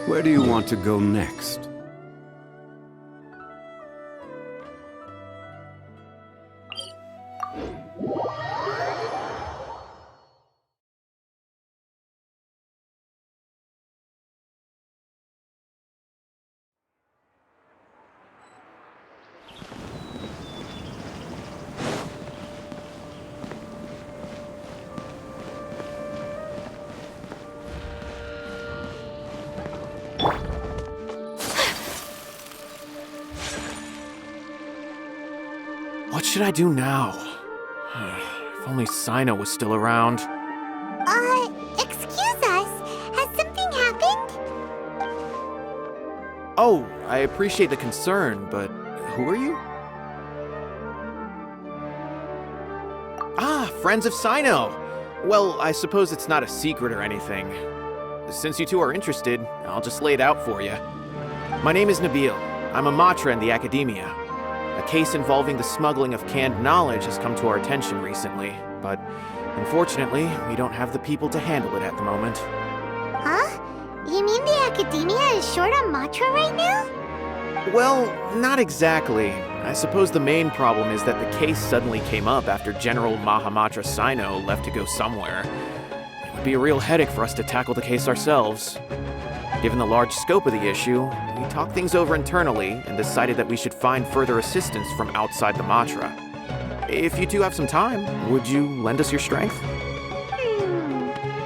Where do you want to go next? What should I do now? If only Sino was still around. Excuse us. Has something happened? Oh, I appreciate the concern, but who are you? Ah, friends of Sino! Well, I suppose it's not a secret or anything. Since you two are interested, I'll just lay it out for you. My name is Nabil. I'm a matra in the academia. A case involving the smuggling of canned knowledge has come to our attention recently, but unfortunately, we don't have the people to handle it at the moment. Huh? You mean the academia is short on matra right now? Well, not exactly. I suppose the main problem is that the case suddenly came up after General Mahamatra Sino left to go somewhere. It would be a real headache for us to tackle the case ourselves. Given the large scope of the issue, we talked things over internally and decided that we should find further assistance from outside the Matra. If you two have some time, would you lend us your strength?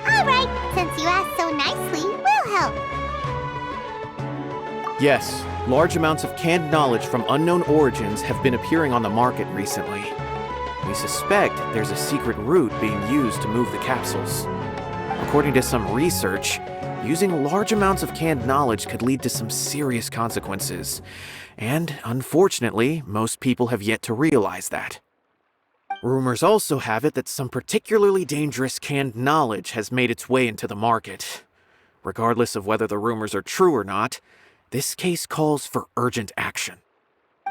Alright, since you asked so nicely, we'll help. Yes, large amounts of canned knowledge from unknown origins have been appearing on the market recently. We suspect there's a secret route being used to move the capsules. According to some research, using large amounts of canned knowledge could lead to some serious consequences. And, unfortunately, most people have yet to realize that. Rumors also have it that some particularly dangerous canned knowledge has made its way into the market. Regardless of whether the rumors are true or not, this case calls for urgent action.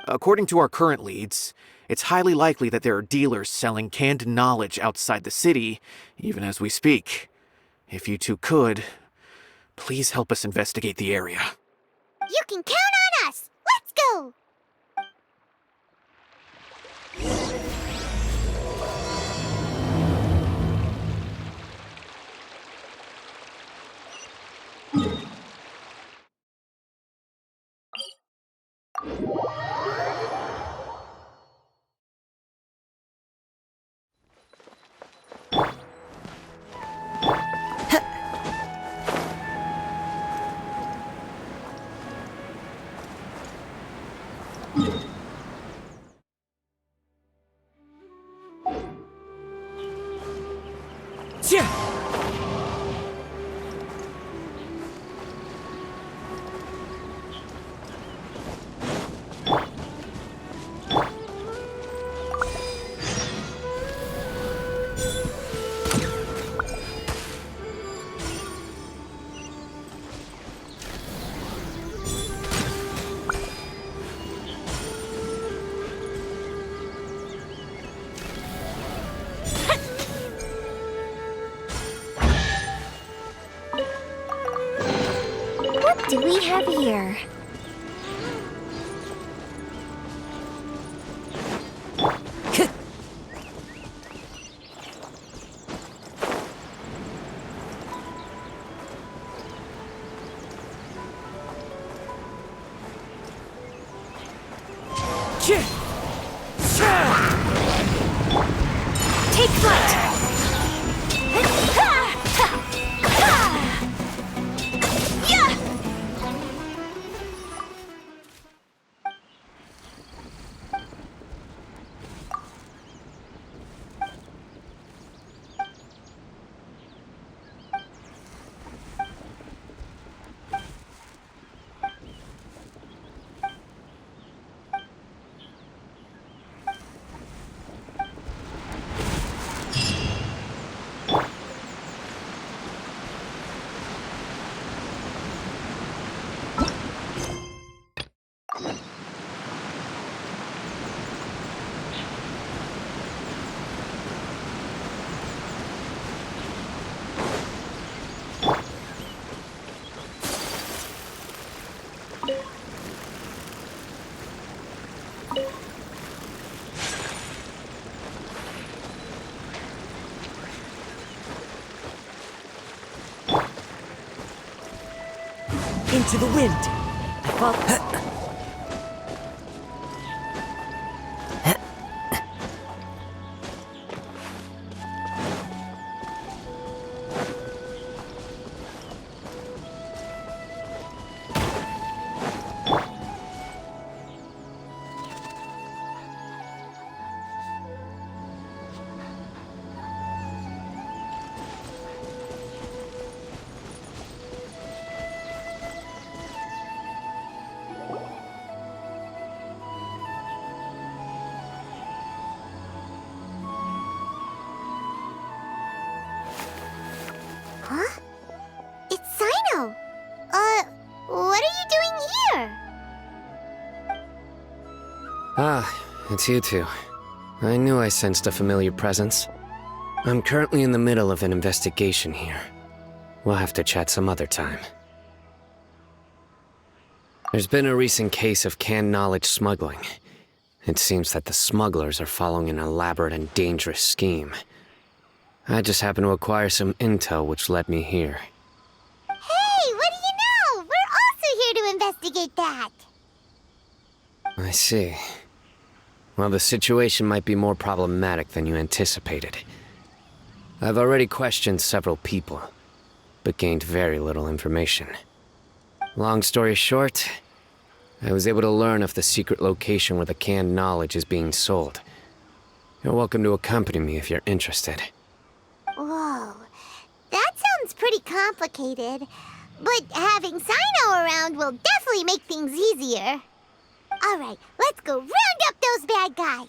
According to our current leads, it's highly likely that there are dealers selling canned knowledge outside the city, even as we speak. If you two could, please help us investigate the area. You can count on us! Let's go! What do we have here? Take flight! Into the wind. I follow. Huh? It's Sino! What are you doing here? Ah, it's you two. I knew I sensed a familiar presence. I'm currently in the middle of an investigation here. We'll have to chat some other time. There's been a recent case of canned knowledge smuggling. It seems that the smugglers are following an elaborate and dangerous scheme. I just happened to acquire some intel which led me here. Hey, what do you know? We're also here to investigate that. I see. Well, the situation might be more problematic than you anticipated. I've already questioned several people, but gained very little information. Long story short, I was able to learn of the secret location where the canned knowledge is being sold. You're welcome to accompany me if you're interested. Whoa, that sounds pretty complicated. But having Sino around will definitely make things easier. Alright, let's go round up those bad guys.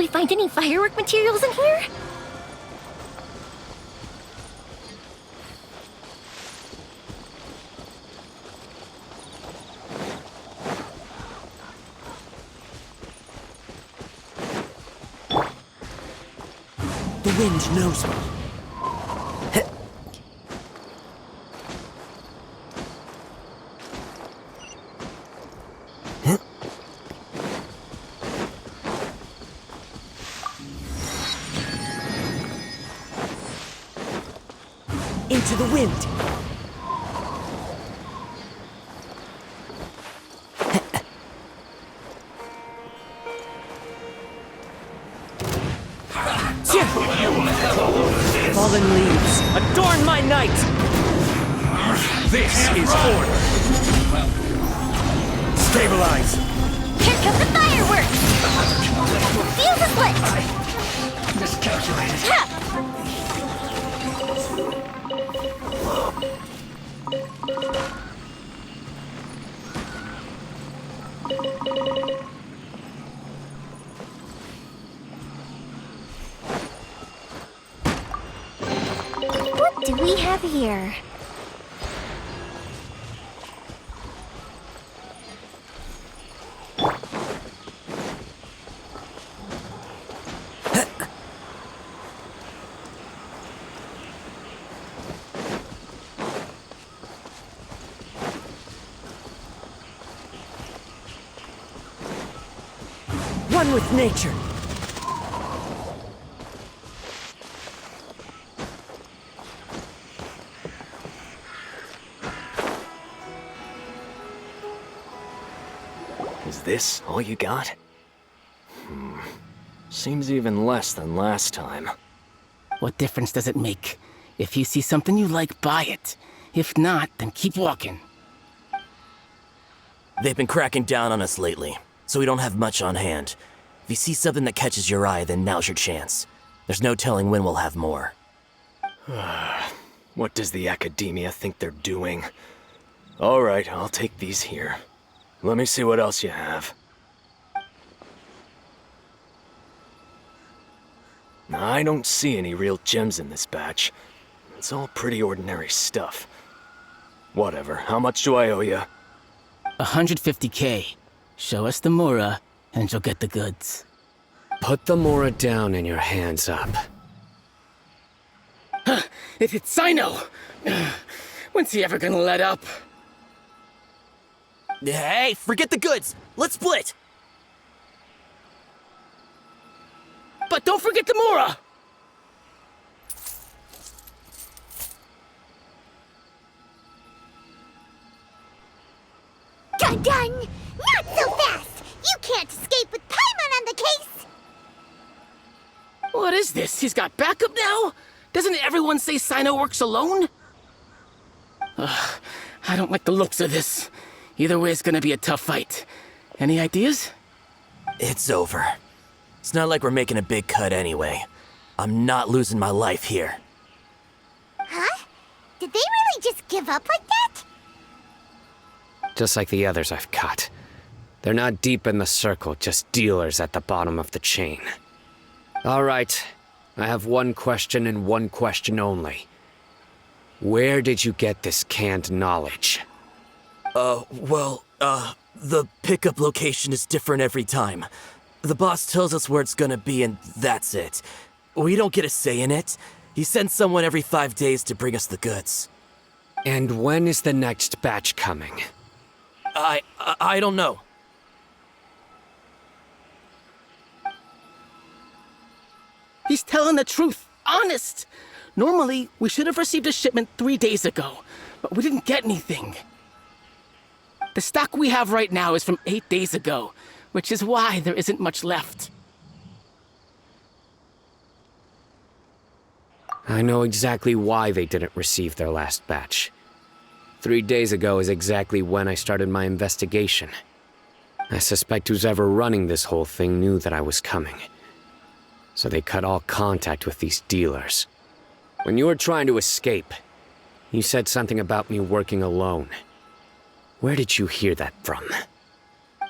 we find any firework materials in here? The wind knows me. Into the wind. Fallen leaves, adorn my night! This is order. Stabilize. Here come the fireworks! Fuse is lit! Miscalculated. Ha! What do we have here? One with nature. Is this all you got? Seems even less than last time. What difference does it make? If you see something you like, buy it. If not, then keep walking. They've been cracking down on us lately, so we don't have much on hand. If you see something that catches your eye, then now's your chance. There's no telling when we'll have more. What does the academia think they're doing? Alright, I'll take these here. Let me see what else you have. I don't see any real gems in this batch. It's all pretty ordinary stuff. Whatever, how much do I owe you? 150K. Show us the Mora, and you'll get the goods. Put the Mora down and your hands up. It's Sino! When's he ever gonna let up? Hey, forget the goods! Let's split! But don't forget the Mora! Dun-dun! Not so fast! You can't escape with Paimon on the case! What is this? He's got backup now? Doesn't everyone say Sino works alone? I don't like the looks of this. Either way, it's gonna be a tough fight. Any ideas? It's over. It's not like we're making a big cut anyway. I'm not losing my life here. Huh? Did they really just give up like that? Just like the others I've cut. They're not deep in the circle, just dealers at the bottom of the chain. All right, I have one question and one question only. Where did you get this canned knowledge? The pickup location is different every time. The boss tells us where it's gonna be and that's it. We don't get a say in it. He sends someone every 5 days to bring us the goods. And when is the next batch coming? I don't know. He's telling the truth. Honest. Normally, we should have received a shipment 3 days ago, but we didn't get anything. The stock we have right now is from 8 days ago, which is why there isn't much left. I know exactly why they didn't receive their last batch. 3 days ago is exactly when I started my investigation. I suspect who's ever running this whole thing knew that I was coming. So they cut all contact with these dealers. When you were trying to escape, you said something about me working alone. Where did you hear that from?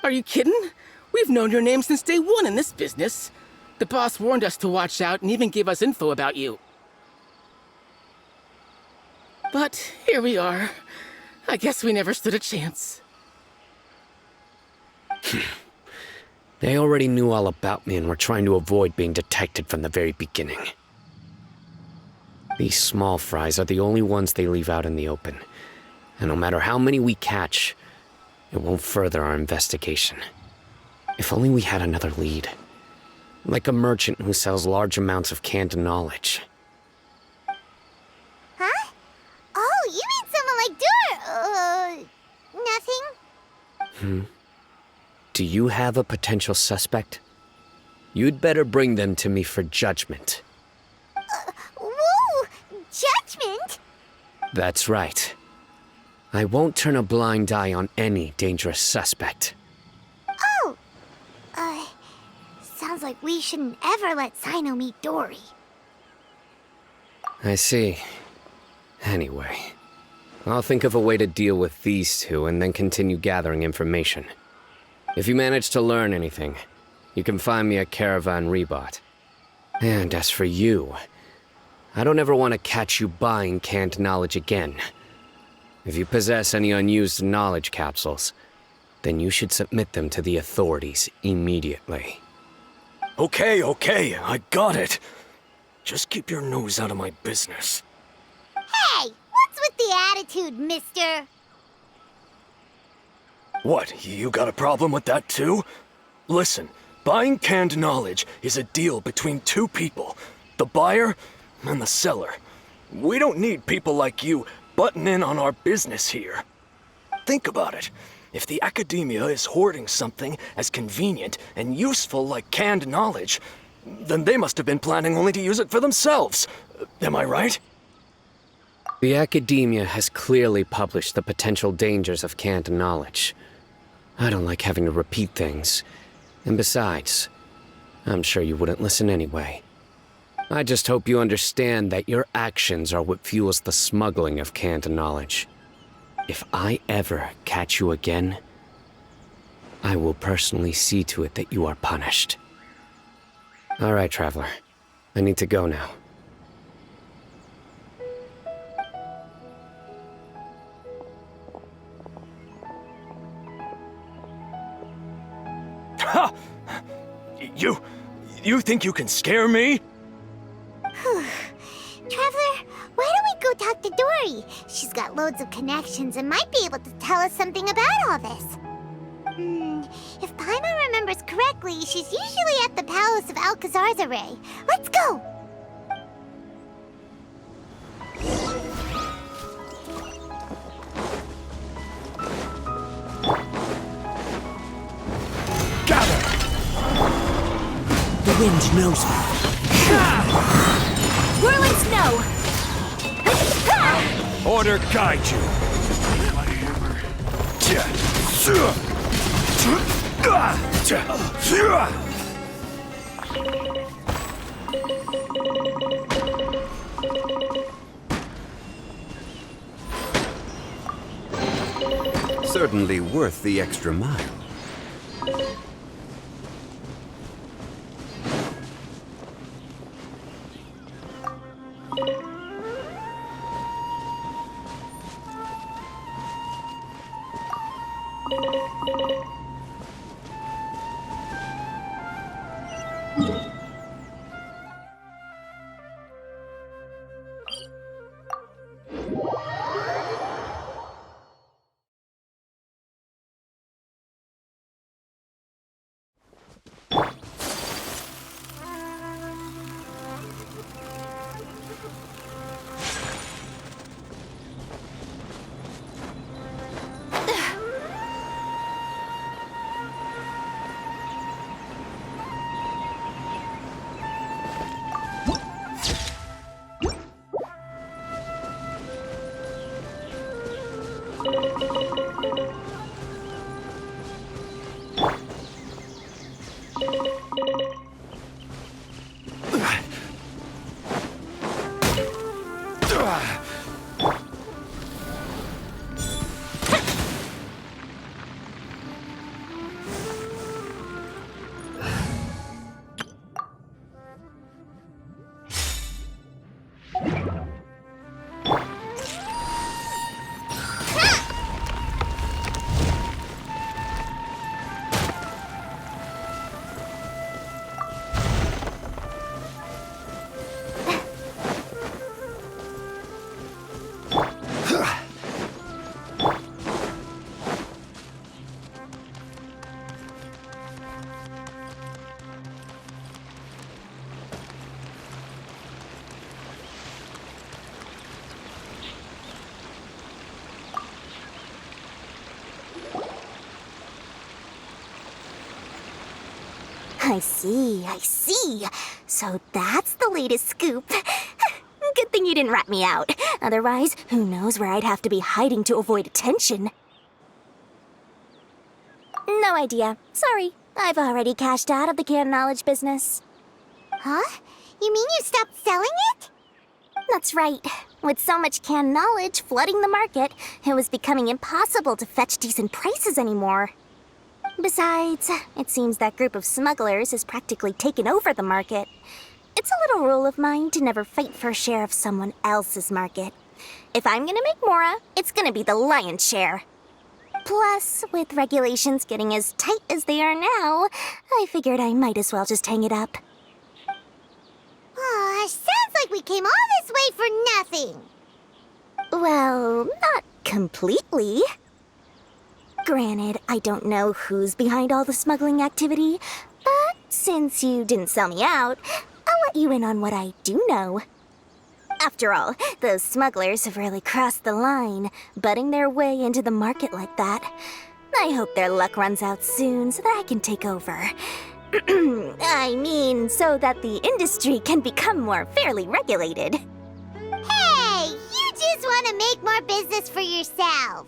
Are you kidding? We've known your name since day one in this business. The boss warned us to watch out and even gave us info about you. But here we are. I guess we never stood a chance. They already knew all about me and were trying to avoid being detected from the very beginning. These small fries are the only ones they leave out in the open. And no matter how many we catch, it won't further our investigation. If only we had another lead. Like a merchant who sells large amounts of canned knowledge. Huh? Oh, you mean someone like nothing? Do you have a potential suspect? You'd better bring them to me for judgment. Whoa! Judgment? That's right. I won't turn a blind eye on any dangerous suspect. Oh! Sounds like we shouldn't ever let Sino meet Dory. I see. Anyway, I'll think of a way to deal with these two and then continue gathering information. If you manage to learn anything, you can find me at Caravan Rebot. And as for you, I don't ever want to catch you buying canned knowledge again. If you possess any unused knowledge capsules, then you should submit them to the authorities immediately. Okay, I got it. Just keep your nose out of my business. Hey! What's with the attitude, mister? What, you got a problem with that too? Listen, buying canned knowledge is a deal between two people, the buyer and the seller. We don't need people like you butting in on our business here. Think about it. If the academia is hoarding something as convenient and useful like canned knowledge, then they must have been planning only to use it for themselves. Am I right? The academia has clearly published the potential dangers of canned knowledge. I don't like having to repeat things. And besides, I'm sure you wouldn't listen anyway. I just hope you understand that your actions are what fuels the smuggling of canned knowledge. If I ever catch you again, I will personally see to it that you are punished. All right, Traveler. I need to go now. Ha! You think you can scare me? Traveler, why don't we go talk to Dory? She's got loads of connections and might be able to tell us something about all this. If Paimon remembers correctly, she's usually at the palace of Alcazar's array. Let's go! The wind knows me. Whirling snow! Order guide you. Certainly worth the extra mile. I see. So that's the latest scoop. Good thing you didn't rat me out. Otherwise, who knows where I'd have to be hiding to avoid attention. No idea. Sorry. I've already cashed out of the canned knowledge business. Huh? You mean you stopped selling it? That's right. With so much canned knowledge flooding the market, it was becoming impossible to fetch decent prices anymore. Besides, it seems that group of smugglers has practically taken over the market. It's a little rule of mine to never fight for a share of someone else's market. If I'm gonna make Mora, it's gonna be the lion's share. Plus, with regulations getting as tight as they are now, I figured I might as well just hang it up. Aw, sounds like we came all this way for nothing. Well, not completely. Granted, I don't know who's behind all the smuggling activity, but since you didn't sell me out, I'll let you in on what I do know. After all, those smugglers have really crossed the line, butting their way into the market like that. I hope their luck runs out soon so that I can take over. I mean, so that the industry can become more fairly regulated. Hey, you just want to make more business for yourself.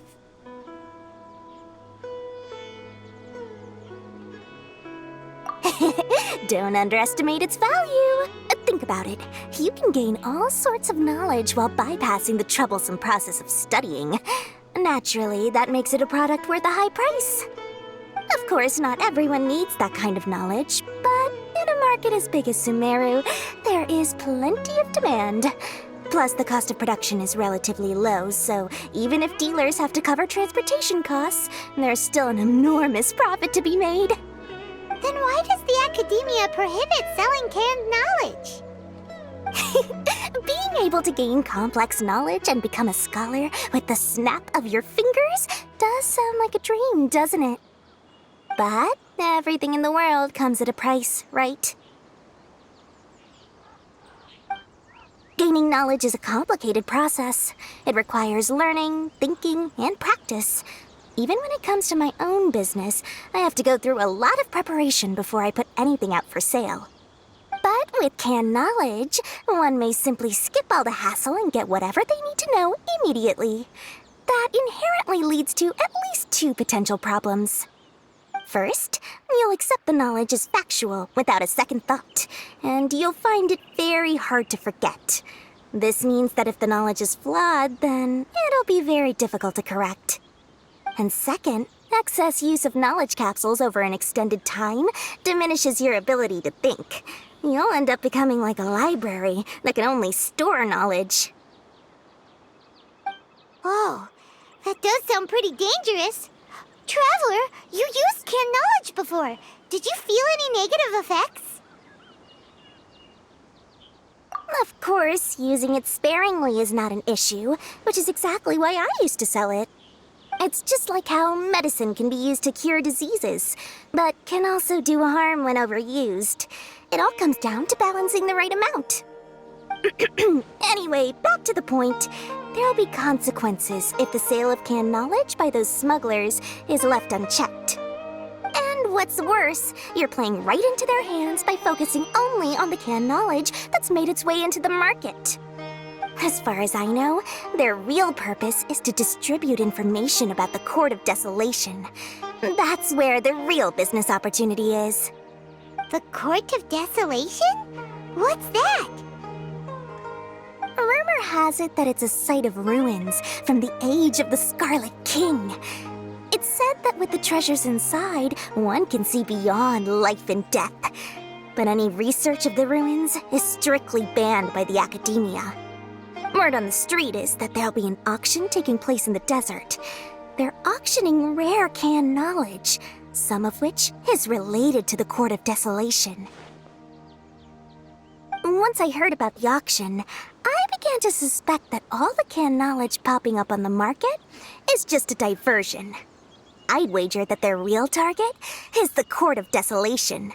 Don't underestimate its value. Think about it. You can gain all sorts of knowledge while bypassing the troublesome process of studying. Naturally, that makes it a product worth a high price. Of course, not everyone needs that kind of knowledge, but in a market as big as Sumeru, there is plenty of demand. Plus, the cost of production is relatively low, so even if dealers have to cover transportation costs, there's still an enormous profit to be made. Then why does the academia prohibit selling canned knowledge? Being able to gain complex knowledge and become a scholar with the snap of your fingers does sound like a dream, doesn't it? But everything in the world comes at a price, right? Gaining knowledge is a complicated process. It requires learning, thinking, and practice. Even when it comes to my own business, I have to go through a lot of preparation before I put anything out for sale. But with canned knowledge, one may simply skip all the hassle and get whatever they need to know immediately. That inherently leads to at least two potential problems. First, you'll accept the knowledge as factual without a second thought, and you'll find it very hard to forget. This means that if the knowledge is flawed, then it'll be very difficult to correct. And second, excess use of knowledge capsules over an extended time diminishes your ability to think. You'll end up becoming like a library that can only store knowledge. Oh, that does sound pretty dangerous. Traveler, you used canned knowledge before. Did you feel any negative effects? Of course, using it sparingly is not an issue, which is exactly why I used to sell it. It's just like how medicine can be used to cure diseases, but can also do harm when overused. It all comes down to balancing the right amount. Anyway, back to the point. There'll be consequences if the sale of canned knowledge by those smugglers is left unchecked. And what's worse, you're playing right into their hands by focusing only on the canned knowledge that's made its way into the market. As far as I know, their real purpose is to distribute information about the Court of Desolation. That's where the real business opportunity is. The Court of Desolation? What's that? Rumor has it that it's a site of ruins from the age of the Scarlet King. It's said that with the treasures inside, one can see beyond life and death. But any research of the ruins is strictly banned by the academia. Word on the street is that there'll be an auction taking place in the desert. They're auctioning rare canned knowledge, some of which is related to the Court of Desolation. Once I heard about the auction, I began to suspect that all the canned knowledge popping up on the market is just a diversion. I'd wager that their real target is the Court of Desolation.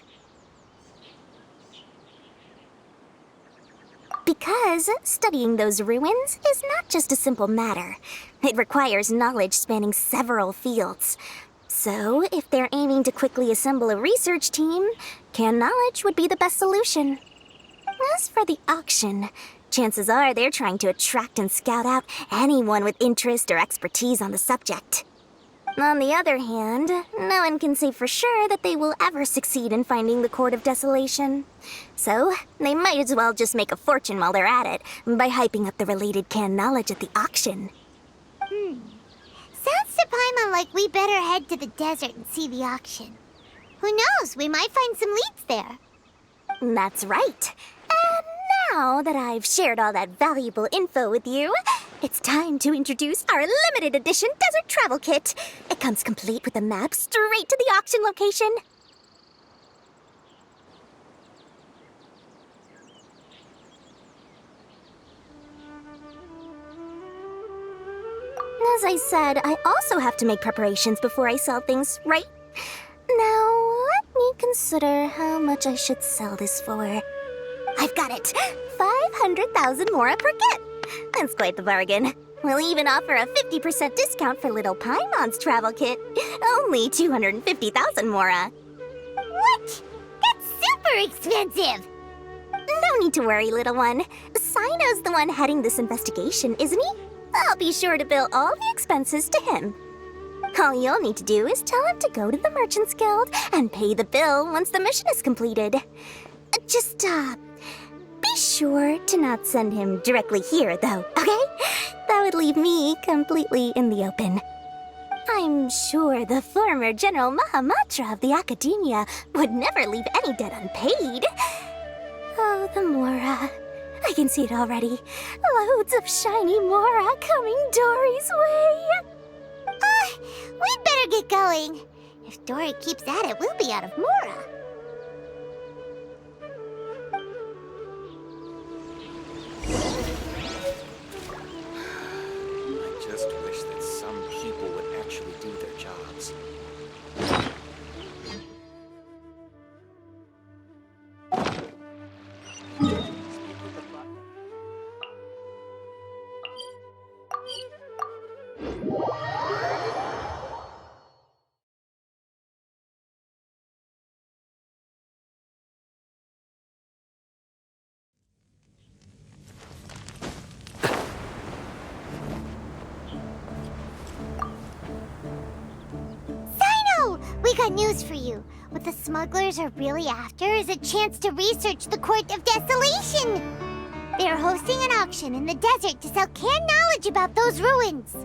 Because studying those ruins is not just a simple matter. It requires knowledge spanning several fields. So, if they're aiming to quickly assemble a research team, canned knowledge would be the best solution. As for the auction, chances are they're trying to attract and scout out anyone with interest or expertise on the subject. On the other hand, no one can say for sure that they will ever succeed in finding the Court of Desolation. So, they might as well just make a fortune while they're at it by hyping up the related canned knowledge at the auction. Sounds to Paimon like we better head to the desert and see the auction. Who knows, we might find some leads there. That's right. And now that I've shared all that valuable info with you, it's time to introduce our limited edition desert travel kit. It comes complete with a map straight to the auction location. As I said, I also have to make preparations before I sell things, right? Now, let me consider how much I should sell this for. I've got it! 500,000 mora per kit! That's quite the bargain. We'll even offer a 50% discount for little Paimon's travel kit. Only 250,000 mora. What? That's super expensive! No need to worry, little one. Sino's the one heading this investigation, isn't he? I'll be sure to bill all the expenses to him. All you'll need to do is tell him to go to the Merchants Guild and pay the bill once the mission is completed. Just, be sure to not send him directly here, though, okay? That would leave me completely in the open. I'm sure the former General Mahamatra of the Academia would never leave any debt unpaid. Oh, the Mora. I can see it already. Loads of shiny Mora coming Dory's way. We'd better get going. If Dory keeps at it, we'll be out of Mora. I just wish that some people would actually do their jobs. We got news for you. What the smugglers are really after is a chance to research the Court of Desolation. They are hosting an auction in the desert to sell canned knowledge about those ruins.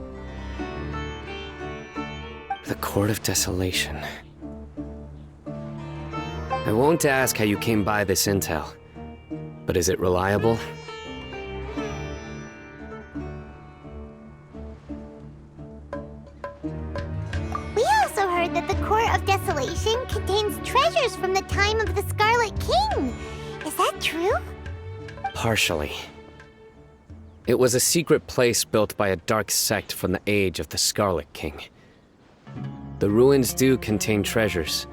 The Court of Desolation. I won't ask how you came by this intel, but is it reliable? That the Court of Desolation contains treasures from the time of the Scarlet King. Is that true? Partially. It was a secret place built by a dark sect from the age of the Scarlet King. The ruins do contain treasures,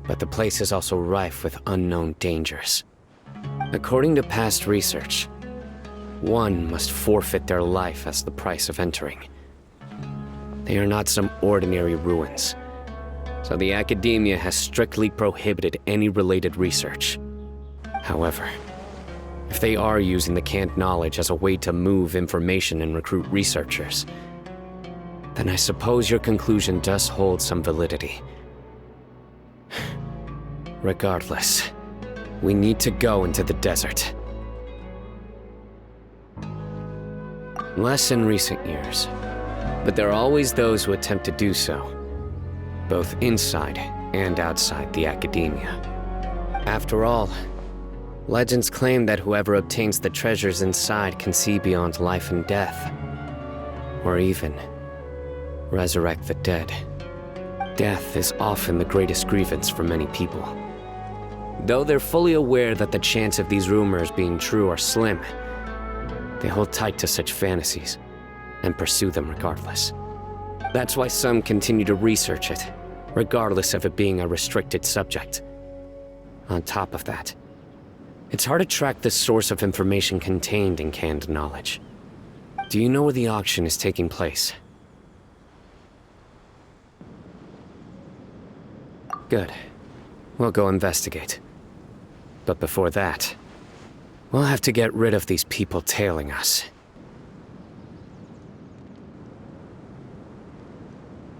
but the place is also rife with unknown dangers. According to past research, one must forfeit their life as the price of entering. They are not some ordinary ruins, so the Academia has strictly prohibited any related research. However, if they are using the canned knowledge as a way to move information and recruit researchers, then I suppose your conclusion does hold some validity. Regardless, we need to go into the desert. Less in recent years, but there are always those who attempt to do so, both inside and outside the Academia. After all, legends claim that whoever obtains the treasures inside can see beyond life and death, or even resurrect the dead. Death is often the greatest grievance for many people. Though they're fully aware that the chance of these rumors being true are slim, they hold tight to such fantasies and pursue them regardless. That's why some continue to research it, regardless of it being a restricted subject. On top of that, it's hard to track the source of information contained in canned knowledge. Do you know where the auction is taking place? Good. We'll go investigate. But before that, we'll have to get rid of these people tailing us.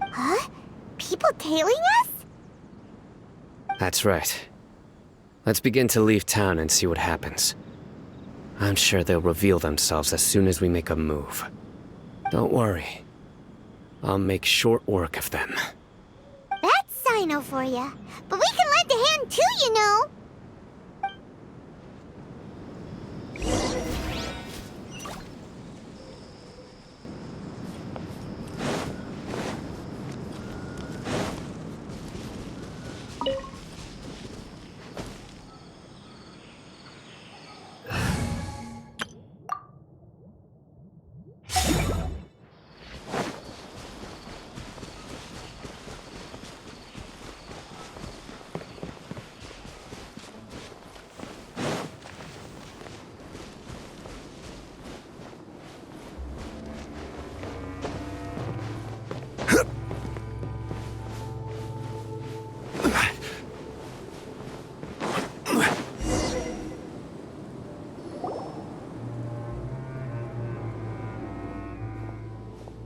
Huh? People tailing us? That's right. Let's begin to leave town and see what happens. I'm sure they'll reveal themselves as soon as we make a move. Don't worry. I'll make short work of them. That's Sino for ya. But we can lend a hand too, you know.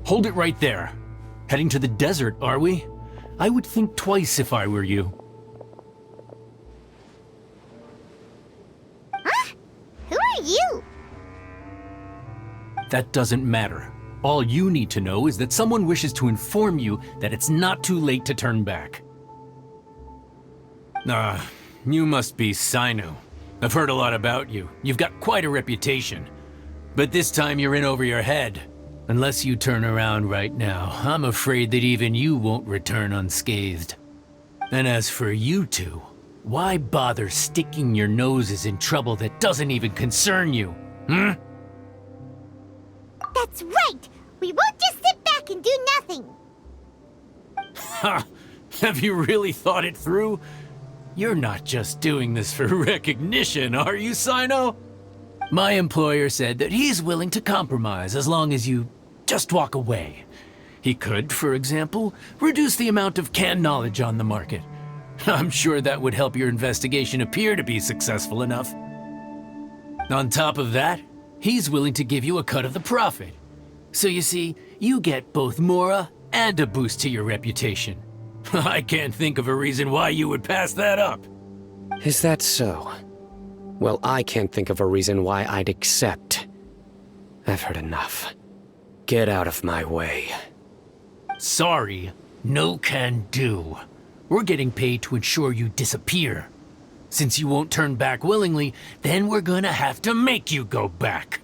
Hold it right there. Heading to the desert, are we? I would think twice if I were you. Huh? Who are you? That doesn't matter. All you need to know is that someone wishes to inform you that it's not too late to turn back. You must be Sino. I've heard a lot about you. You've got quite a reputation. But this time you're in over your head. Unless you turn around right now, I'm afraid that even you won't return unscathed. And as for you two, why bother sticking your noses in trouble that doesn't even concern you, hmm? That's right! We won't just sit back and do nothing! Ha! Have you really thought it through? You're not just doing this for recognition, are you, Sino? My employer said that he's willing to compromise as long as you just walk away. He could, for example, reduce the amount of canned knowledge on the market. I'm sure that would help your investigation appear to be successful enough. On top of that, he's willing to give you a cut of the profit. So you see, you get both Mora and a boost to your reputation. I can't think of a reason why you would pass that up. Is that so? Well, I can't think of a reason why I'd accept. I've heard enough. Get out of my way. Sorry, no can do. We're getting paid to ensure you disappear. Since you won't turn back willingly, then we're gonna have to make you go back.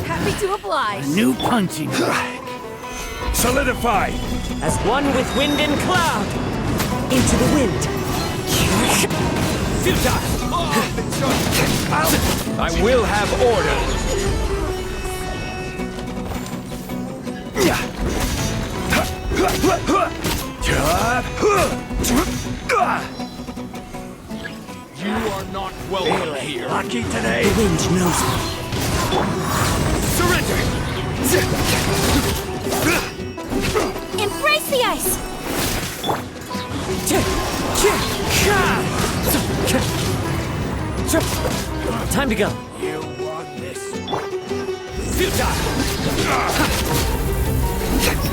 Happy to oblige. New punching bag. Solidify! As one with wind and cloud. Into the wind. Futile! I will have order! You are not welcome here. Lucky today! The wind knows me. Surrender! Embrace the ice! Time to go. You want this? Futile!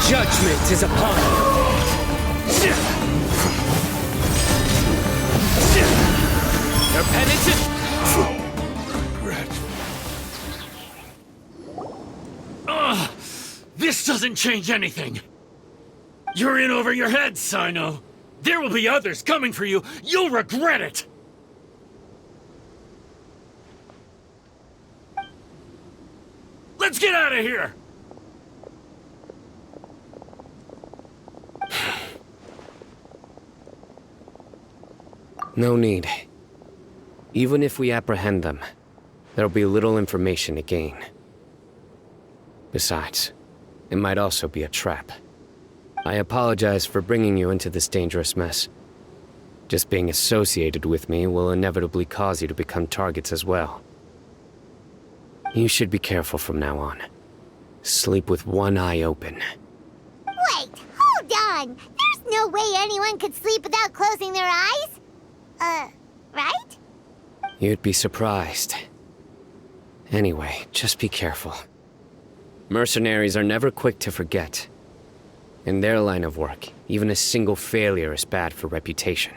Judgment is upon you. Your penance This doesn't change anything. You're in over your head, Sino. There will be others coming for you. You'll regret it. Let's get out of here! No need. Even if we apprehend them, there'll be little information to gain. Besides, it might also be a trap. I apologize for bringing you into this dangerous mess. Just being associated with me will inevitably cause you to become targets as well. You should be careful from now on. Sleep with one eye open. Wait, on! There's no way anyone could sleep without closing their eyes! Right? You'd be surprised. Anyway, just be careful. Mercenaries are never quick to forget. In their line of work, even a single failure is bad for reputation.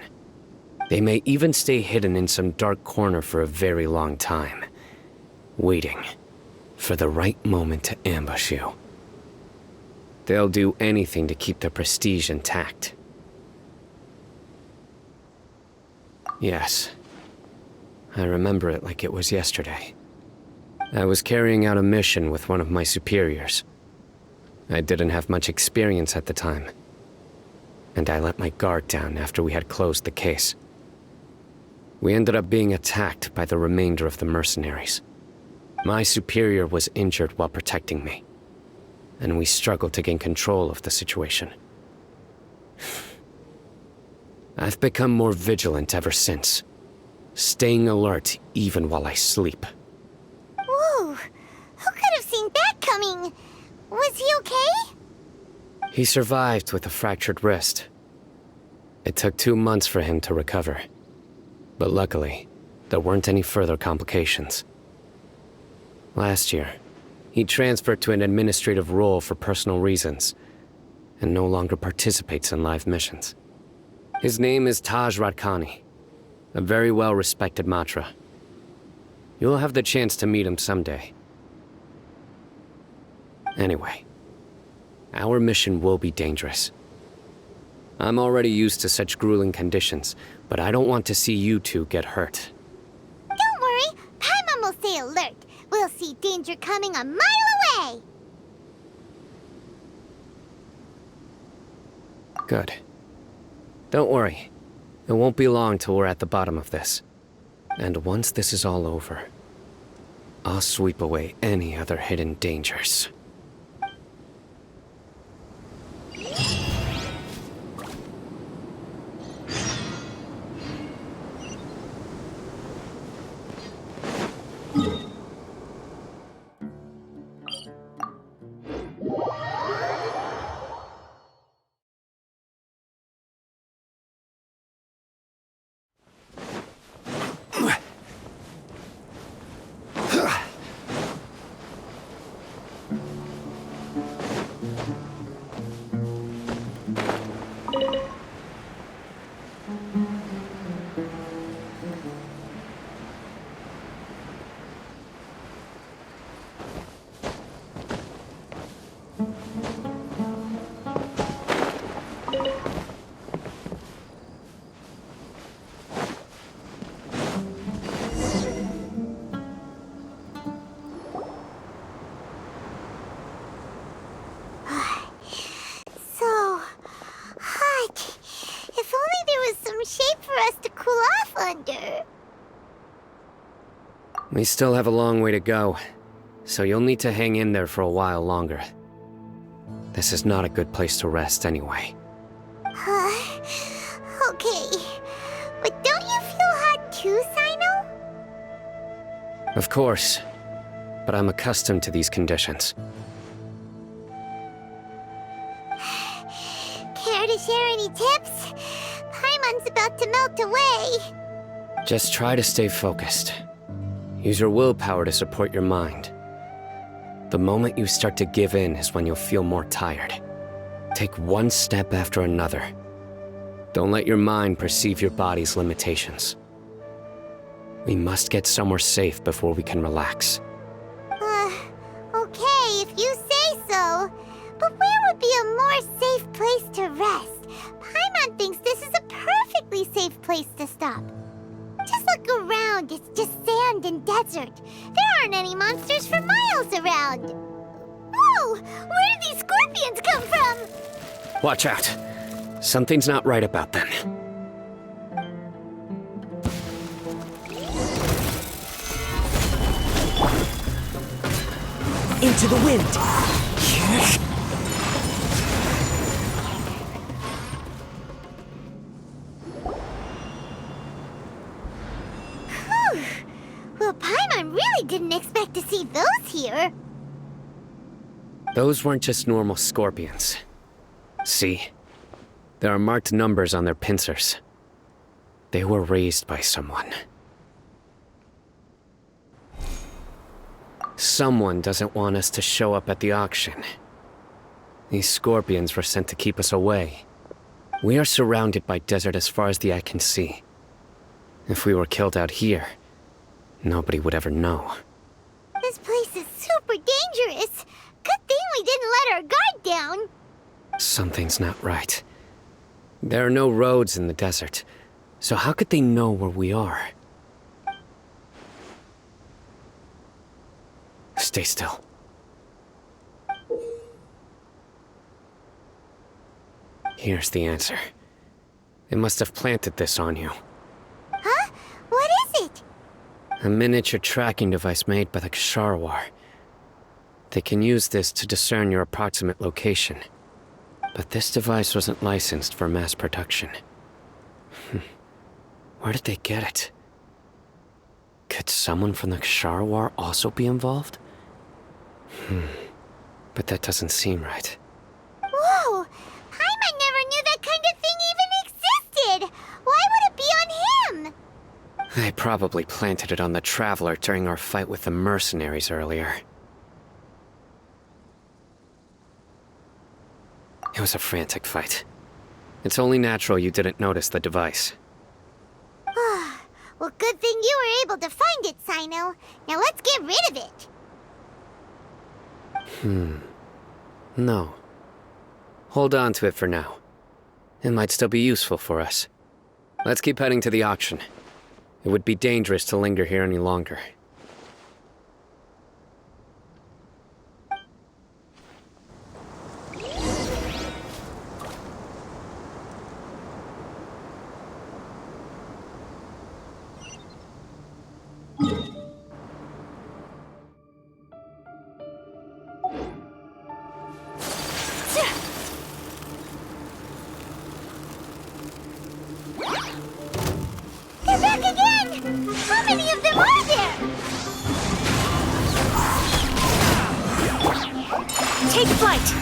They may even stay hidden in some dark corner for a very long time, waiting for the right moment to ambush you. They'll do anything to keep their prestige intact. Yes, I remember it like it was yesterday. I was carrying out a mission with one of my superiors. I didn't have much experience at the time, and I let my guard down after we had closed the case. We ended up being attacked by the remainder of the mercenaries. My superior was injured while protecting me, and we struggled to gain control of the situation. I've become more vigilant ever since, staying alert even while I sleep. Whoa! Who could have seen that coming? Was he okay? He survived with a fractured wrist. It took 2 months for him to recover. But luckily, there weren't any further complications. Last year, he transferred to an administrative role for personal reasons, and no longer participates in live missions. His name is Taj Radkani, a very well-respected Matra. You'll have the chance to meet him someday. Anyway, our mission will be dangerous. I'm already used to such grueling conditions, but I don't want to see you two get hurt. Don't worry, Paimon will stay alert. We'll see danger coming a mile away! Good. Don't worry. It won't be long till we're at the bottom of this. And once this is all over, I'll sweep away any other hidden dangers. We still have a long way to go, so you'll need to hang in there for a while longer. This is not a good place to rest anyway. Okay. But don't you feel hot too, Sino? Of course, but I'm accustomed to these conditions. Care to share any tips? Paimon's about to melt away. Just try to stay focused. Use your willpower to support your mind. The moment you start to give in is when you'll feel more tired. Take one step after another. Don't let your mind perceive your body's limitations. We must get somewhere safe before we can relax. Okay, if you say so. But where would be a more safe place to rest? Paimon thinks this is a perfectly safe place to stop. Just look around, it's just sand and desert. There aren't any monsters for miles around. Whoa! Where did these scorpions come from? Watch out. Something's not right about them. Into the wind! Well, Paimon really didn't expect to see those here. Those weren't just normal scorpions. See? There are marked numbers on their pincers. They were raised by someone. Someone doesn't want us to show up at the auction. These scorpions were sent to keep us away. We are surrounded by desert as far as the eye can see. If we were killed out here, nobody would ever know. This place is super dangerous. Good thing we didn't let our guard down. Something's not right. There are no roads in the desert, so how could they know where we are? Stay still. Here's the answer. They must have planted this on you. Huh? What is it? A miniature tracking device made by the Ksharawar. They can use this to discern your approximate location. But this device wasn't licensed for mass production. Where did they get it? Could someone from the Ksharawar also be involved? But that doesn't seem right. Whoa! Paimon never knew that kind of thing even existed! Why would it be on him? They probably planted it on the Traveler during our fight with the mercenaries earlier. It was a frantic fight. It's only natural you didn't notice the device. Well, good thing you were able to find it, Sino. Now let's get rid of it. No. Hold on to it for now. It might still be useful for us. Let's keep heading to the auction. It would be dangerous to linger here any longer. They're back again! How many of them are there? Take flight!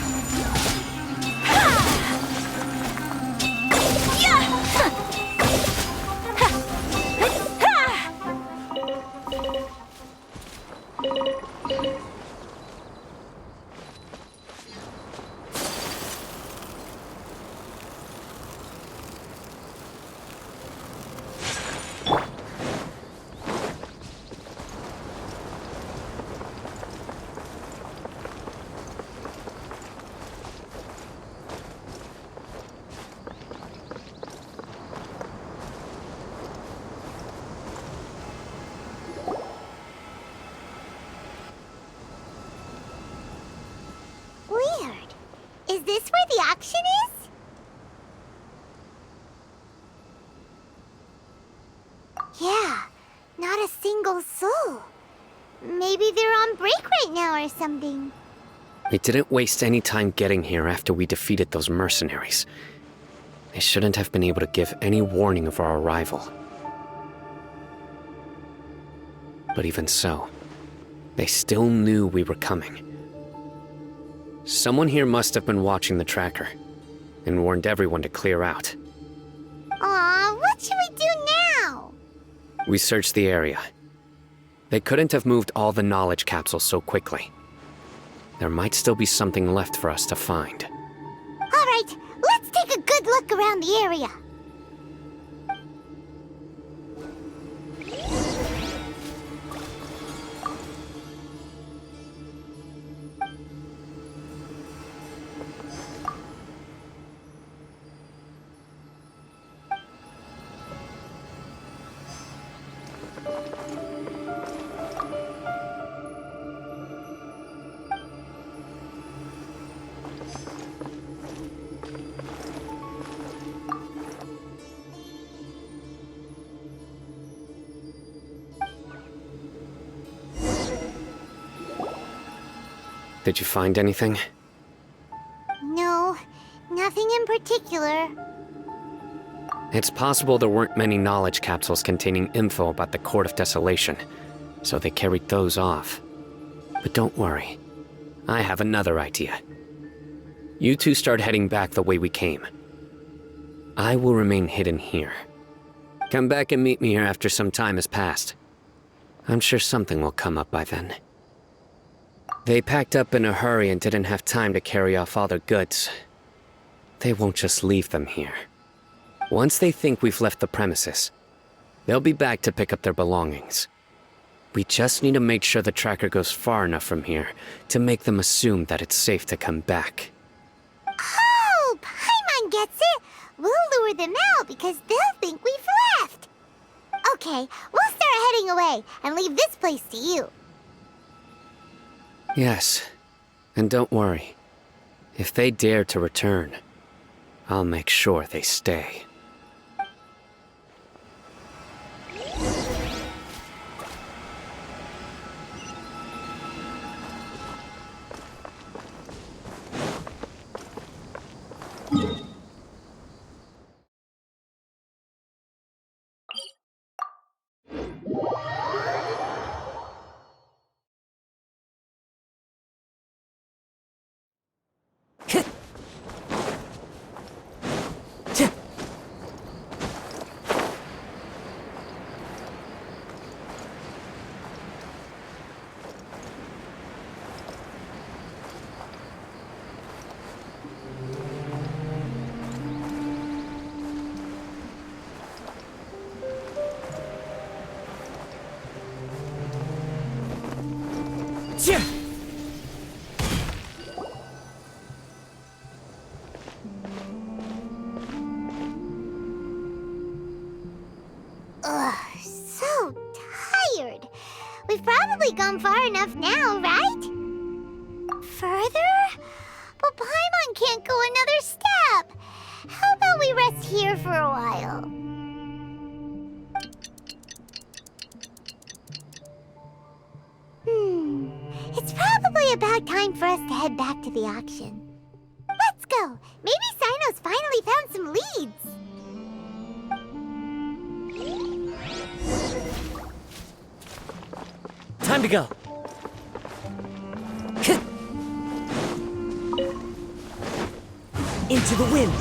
Weird. Is this where the auction is? Yeah, not a single soul. Maybe they're on break right now or something. We didn't waste any time getting here after we defeated those mercenaries. They shouldn't have been able to give any warning of our arrival. But even so, they still knew we were coming. Someone here must have been watching the tracker, and warned everyone to clear out. Aw, what should we do now? We searched the area. They couldn't have moved all the knowledge capsules so quickly. There might still be something left for us to find. Alright, let's take a good look around the area. Did you find anything? No, nothing in particular. It's possible there weren't many knowledge capsules containing info about the Court of Desolation, so they carried those off. But don't worry. I have another idea. You two start heading back the way we came. I will remain hidden here. Come back and meet me here after some time has passed. I'm sure something will come up by then. They packed up in a hurry and didn't have time to carry off all their goods. They won't just leave them here. Once they think we've left the premises, they'll be back to pick up their belongings. We just need to make sure the tracker goes far enough from here to make them assume that it's safe to come back. Oh, Paimon gets it! We'll lure them out because they'll think we've left. Okay, we'll start heading away and leave this place to you. Yes, and don't worry. If they dare to return, I'll make sure they stay. Ugh, so tired. We've probably gone far enough now, right? Further? But Paimon can't go another step. How about we rest here for a while? It's probably about time for us to head back to the auction. Let's go. Maybe Sino's finally found some leads. Time to go. Into the wind.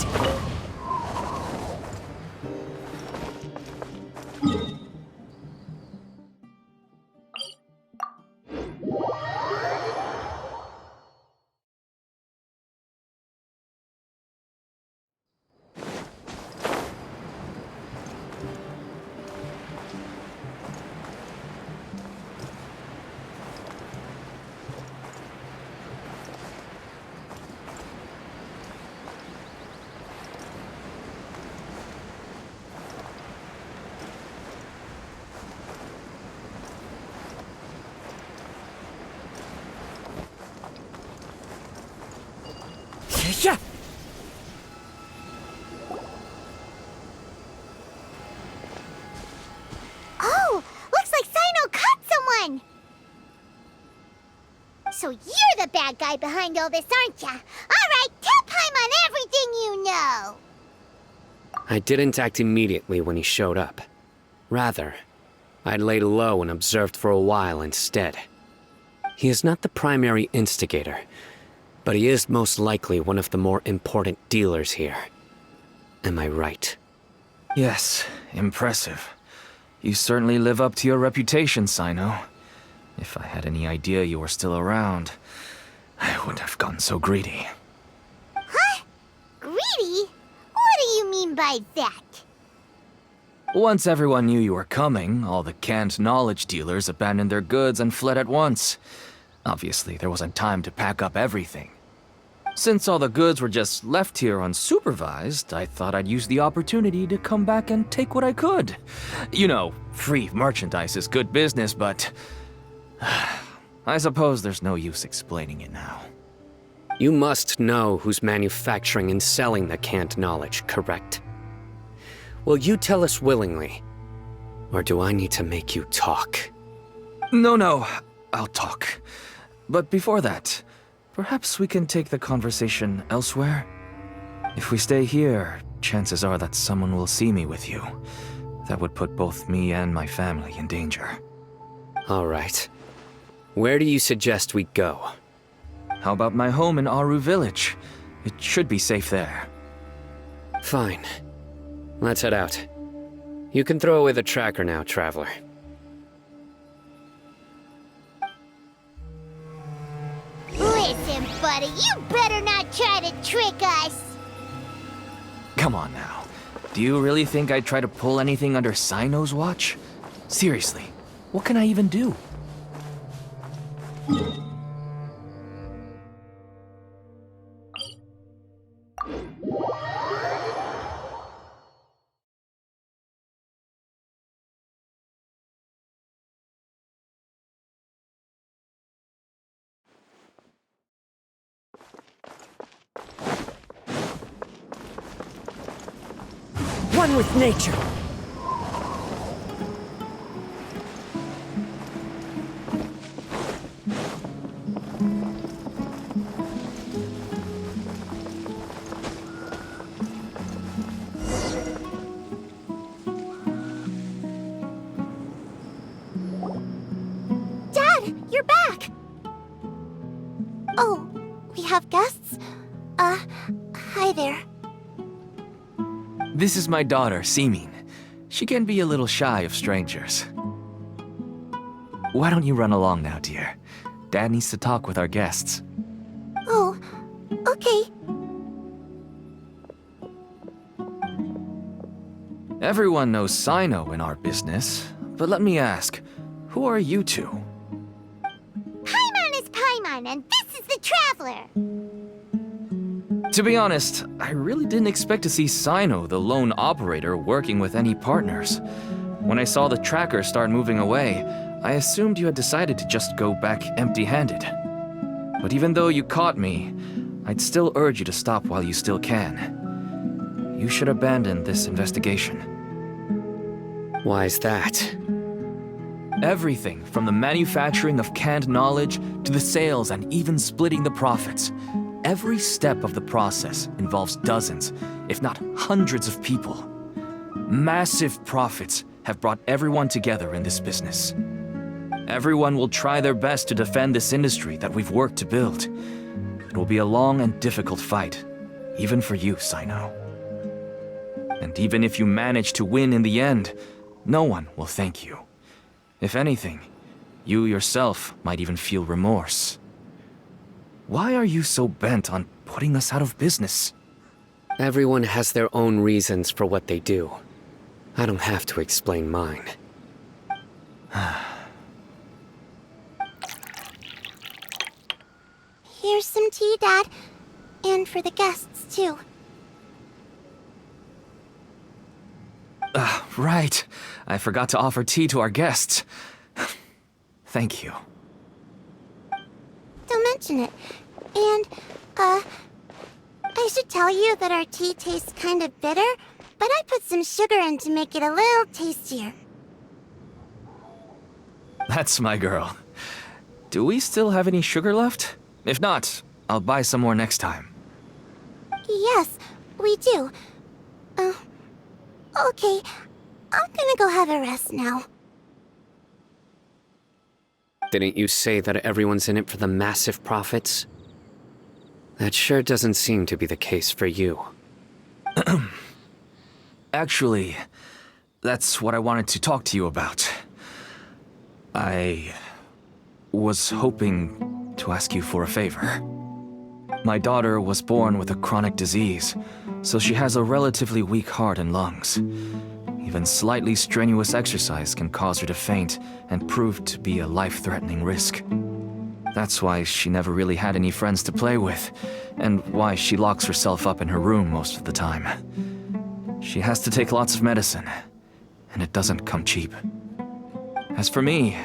Yeah. Oh, looks like Sino caught someone! So you're the bad guy behind all this, aren't ya? Alright, tell Paimon everything you know! I didn't act immediately when he showed up. Rather, I laid low and observed for a while instead. He is not the primary instigator, but he is most likely one of the more important dealers here. Am I right? Yes, impressive. You certainly live up to your reputation, Sino. If I had any idea you were still around, I wouldn't have gotten so greedy. Huh? Greedy? What do you mean by that? Once everyone knew you were coming, all the canned knowledge dealers abandoned their goods and fled at once. Obviously, there wasn't time to pack up everything. Since all the goods were just left here unsupervised, I thought I'd use the opportunity to come back and take what I could. You know, free merchandise is good business, but I suppose there's no use explaining it now. You must know who's manufacturing and selling the canned knowledge, correct? Will you tell us willingly? Or do I need to make you talk? No, I'll talk. But before that, perhaps we can take the conversation elsewhere? If we stay here, chances are that someone will see me with you. That would put both me and my family in danger. All right. Where do you suggest we go? How about my home in Aureus village? It should be safe there. Fine. Let's head out. You can throw away the tracker now, Traveler. Listen, buddy, you better not try to trick us. Come on now. Do you really think I'd try to pull anything under Sino's watch? Seriously, what can I even do? One with nature. Dad, you're back! Oh, we have guests? Hi there. This is my daughter, Seemin. She can be a little shy of strangers. Why don't you run along now, dear? Dad needs to talk with our guests. Oh, okay. Everyone knows Sino in our business, but let me ask, who are you two? Paimon is Paimon, and this is the Traveler. To be honest, I really didn't expect to see Sino, the lone operator, working with any partners. When I saw the tracker start moving away, I assumed you had decided to just go back empty-handed. But even though you caught me, I'd still urge you to stop while you still can. You should abandon this investigation. Why is that? Everything from the manufacturing of canned knowledge to the sales and even splitting the profits. Every step of the process involves dozens, if not hundreds of people. Massive profits have brought everyone together in this business. Everyone will try their best to defend this industry that we've worked to build. It will be a long and difficult fight, even for you, Sino. And even if you manage to win in the end, no one will thank you. If anything, you yourself might even feel remorse. Why are you so bent on putting us out of business? Everyone has their own reasons for what they do. I don't have to explain mine. Here's some tea, Dad. And for the guests, too. Right. I forgot to offer tea to our guests. Thank you. Don't mention it. And, I should tell you that our tea tastes kind of bitter, but I put some sugar in to make it a little tastier. That's my girl. Do we still have any sugar left? If not, I'll buy some more next time. Yes, we do. Okay. I'm gonna go have a rest now. Didn't you say that everyone's in it for the massive profits? That sure doesn't seem to be the case for you. Actually, that's what I wanted to talk to you about. I was hoping to ask you for a favor. My daughter was born with a chronic disease, so she has a relatively weak heart and lungs. Even slightly strenuous exercise can cause her to faint and prove to be a life-threatening risk. That's why she never really had any friends to play with, and why she locks herself up in her room most of the time. She has to take lots of medicine, and it doesn't come cheap. As for me,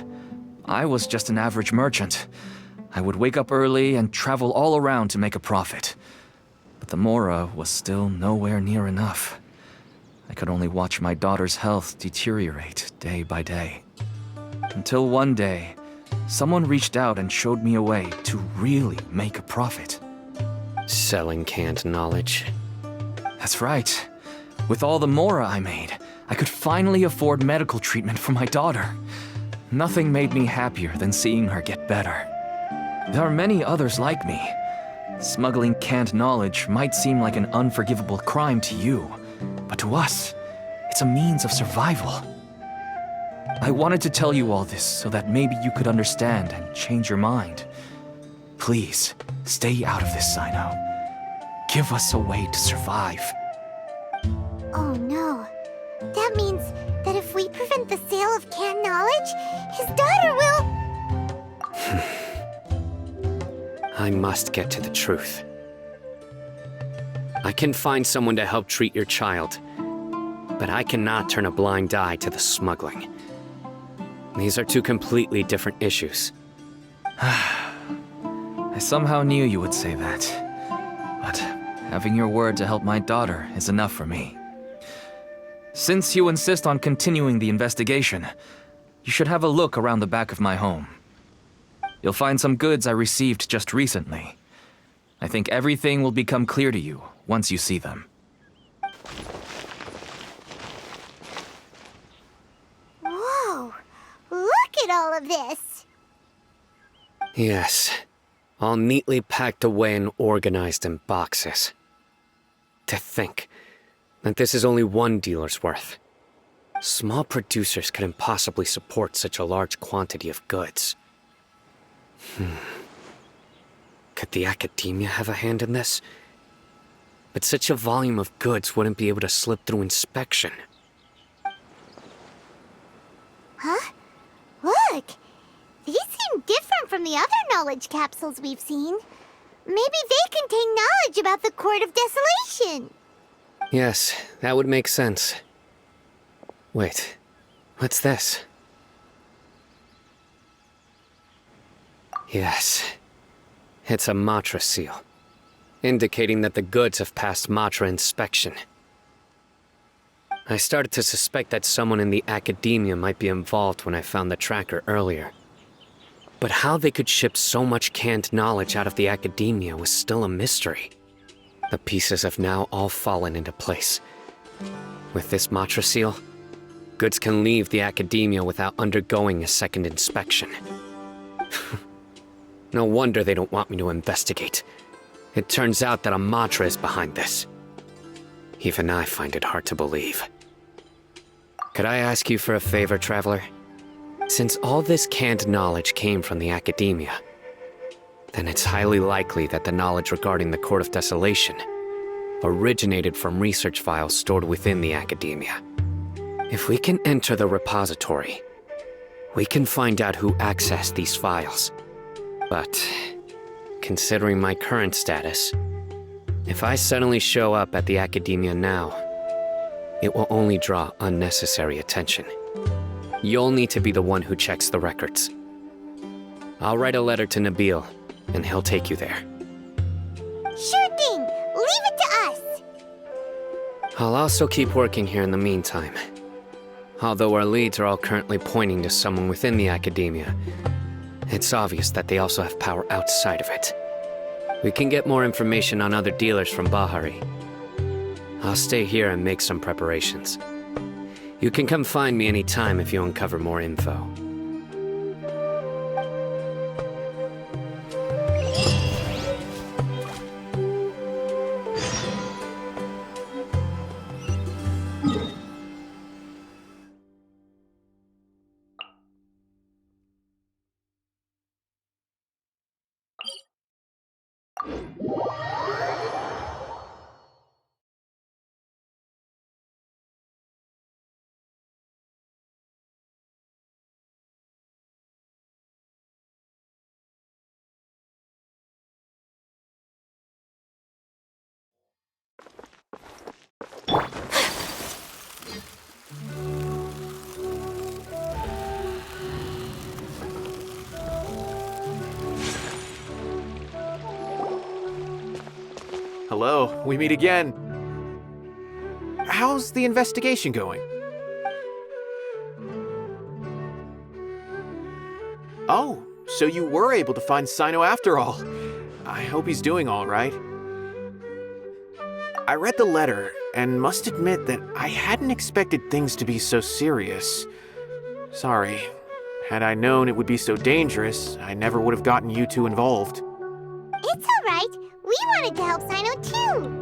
I was just an average merchant. I would wake up early and travel all around to make a profit. But the Mora was still nowhere near enough. I could only watch my daughter's health deteriorate day by day. Until one day, someone reached out and showed me a way to really make a profit. Selling canned knowledge. That's right. With all the Mora I made, I could finally afford medical treatment for my daughter. Nothing made me happier than seeing her get better. There are many others like me. Smuggling canned knowledge might seem like an unforgivable crime to you, but to us, It's a means of survival. I wanted to tell you all this so that maybe you could understand and change your mind. Please, stay out of this, Sino. Give us a way to survive. Oh no. That means that if we prevent the sale of canned knowledge, his daughter will... I must get to the truth. I can find someone to help treat your child, but I cannot turn a blind eye to the smuggling. These are two completely different issues. I somehow knew you would say that. But having your word to help my daughter is enough for me. Since you insist on continuing the investigation, you should have a look around the back of my home. You'll find some goods I received just recently. I think everything will become clear to you once you see them. Whoa! Look at all of this! Yes, all neatly packed away and organized in boxes. To think that this is only one dealer's worth. Small producers couldn't possibly support such a large quantity of goods. Could the academia have a hand in this? But such a volume of goods wouldn't be able to slip through inspection. Huh? Look! These seem different from the other knowledge capsules we've seen. Maybe they contain knowledge about the Court of Desolation. Yes, that would make sense. Wait, what's this? Yes, it's a Matra seal, indicating that the goods have passed Matra inspection. I started to suspect that someone in the academia might be involved when I found the tracker earlier. But how they could ship so much canned knowledge out of the academia was still a mystery. The pieces have now all fallen into place. With this Matra seal, goods can leave the academia without undergoing a second inspection. No wonder they don't want me to investigate. It turns out that a Matra is behind this. Even I find it hard to believe. Could I ask you for a favor, Traveler? Since all this canned knowledge came from the academia, then it's highly likely that the knowledge regarding the Court of Desolation originated from research files stored within the academia. If we can enter the repository, we can find out who accessed these files. But, considering my current status, if I suddenly show up at the academia now, it will only draw unnecessary attention. You'll need to be the one who checks the records. I'll write a letter to Nabil, and he'll take you there. Sure thing! Leave it to us! I'll also keep working here in the meantime. Although our leads are all currently pointing to someone within the academia, it's obvious that they also have power outside of it. We can get more information on other dealers from Bahari. I'll stay here and make some preparations. You can come find me anytime if you uncover more info. Hello, we meet again. How's the investigation going? Oh, so you were able to find Sino after all. I hope he's doing all right. I read the letter and must admit that I hadn't expected things to be so serious. Sorry. Had I known it would be so dangerous, I never would have gotten you two involved. It's all right. We wanted to help Sino too.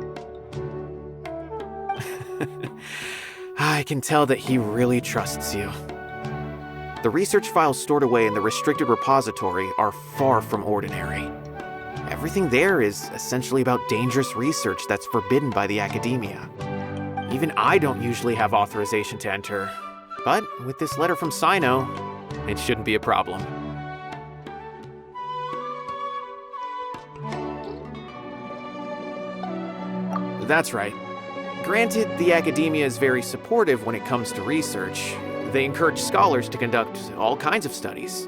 I I can tell that he really trusts you. The research files stored away in the restricted repository are far from ordinary. Everything there is essentially about dangerous research that's forbidden by the academia. Even I don't usually have authorization to enter, but with this letter from Sino, it shouldn't be a problem. That's right. Granted, the academia is very supportive when it comes to research. They encourage scholars to conduct all kinds of studies.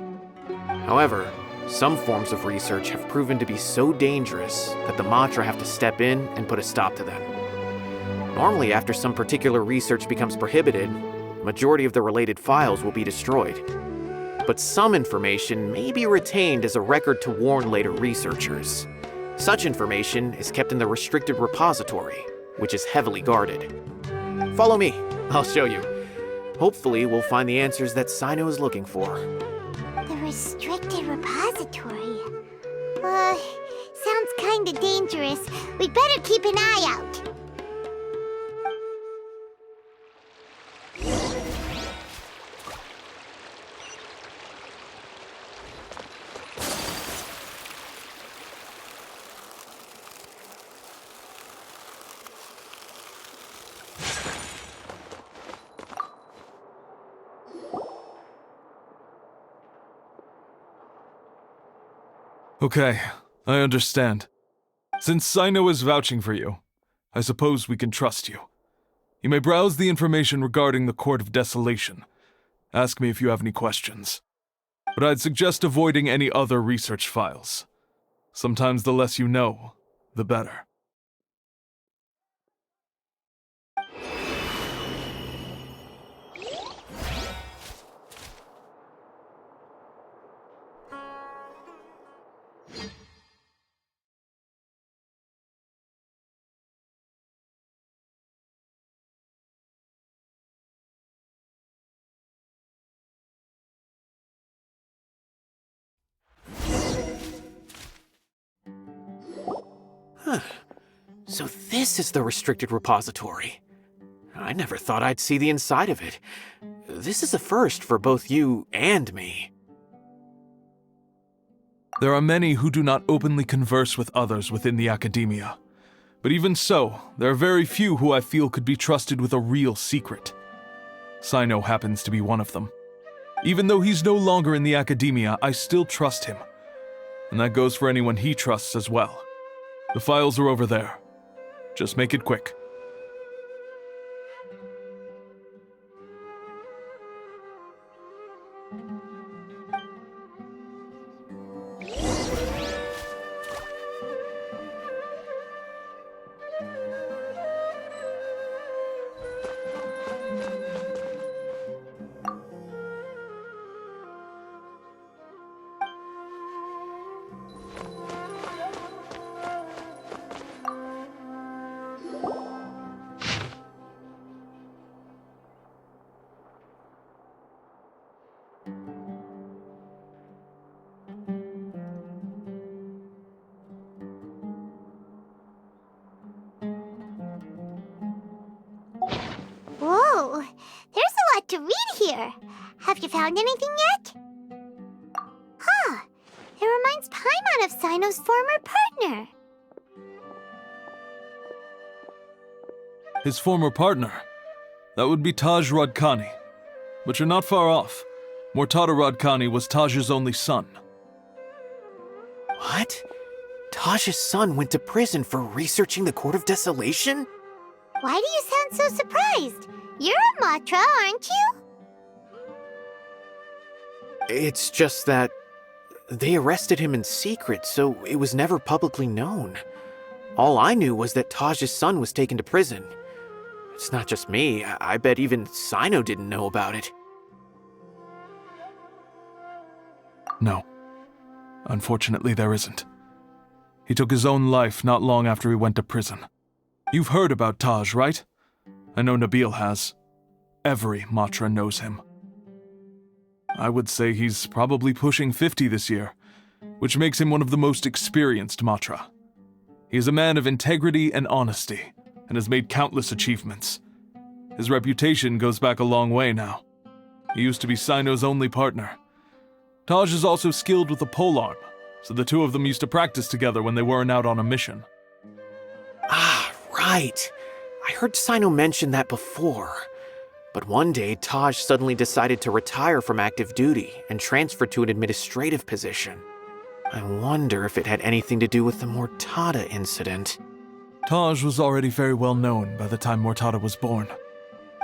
However, some forms of research have proven to be so dangerous that the Matra have to step in and put a stop to them. Normally, after some particular research becomes prohibited, the majority of the related files will be destroyed. But some information may be retained as a record to warn later researchers. Such information is kept in the restricted repository, which is heavily guarded. Follow me, I'll show you. Hopefully, we'll find the answers that Sino is looking for. The restricted repository. Sounds kinda dangerous. We'd better keep an eye out. Okay, I understand. Since Sino is vouching for you, I suppose we can trust you. You may browse the information regarding the Court of Desolation. Ask me if you have any questions. But I'd suggest avoiding any other research files. Sometimes the less you know, the better. So this is the restricted repository. I never thought I'd see the inside of it. This is a first for both you and me. There are many who do not openly converse with others within the academia. But even so, there are very few who I feel could be trusted with a real secret. Sino happens to be one of them. Even though he's no longer in the academia, I still trust him. And that goes for anyone he trusts as well. The files are over there. Just make it quick. Whoa, there's a lot to read here. Have you found anything yet? Huh, it reminds Paimon of Sino's former partner. His former partner? That would be Taj Radkani. But you're not far off. Mortada Radkani was Taj's only son. What? Taj's son went to prison for researching the Court of Desolation? Why do you sound so surprised? You're a Matra, aren't you? It's just that they arrested him in secret, so it was never publicly known. All I knew was that Taj's son was taken to prison. It's not just me. I bet even Sino didn't know about it. No. Unfortunately, there isn't. He took his own life not long after he went to prison. You've heard about Taj, right? I know Nabil has. Every Matra knows him. I would say he's probably pushing 50 this year, which makes him one of the most experienced Matra. He is a man of integrity and honesty, and has made countless achievements. His reputation goes back a long way now. He used to be Sino's only partner. Taj is also skilled with the polearm, so the two of them used to practice together when they weren't out on a mission. Ah, right. I heard Sino mention that before. But one day, Taj suddenly decided to retire from active duty and transfer to an administrative position. I wonder if it had anything to do with the Mortada incident. Taj was already very well known by the time Mortada was born.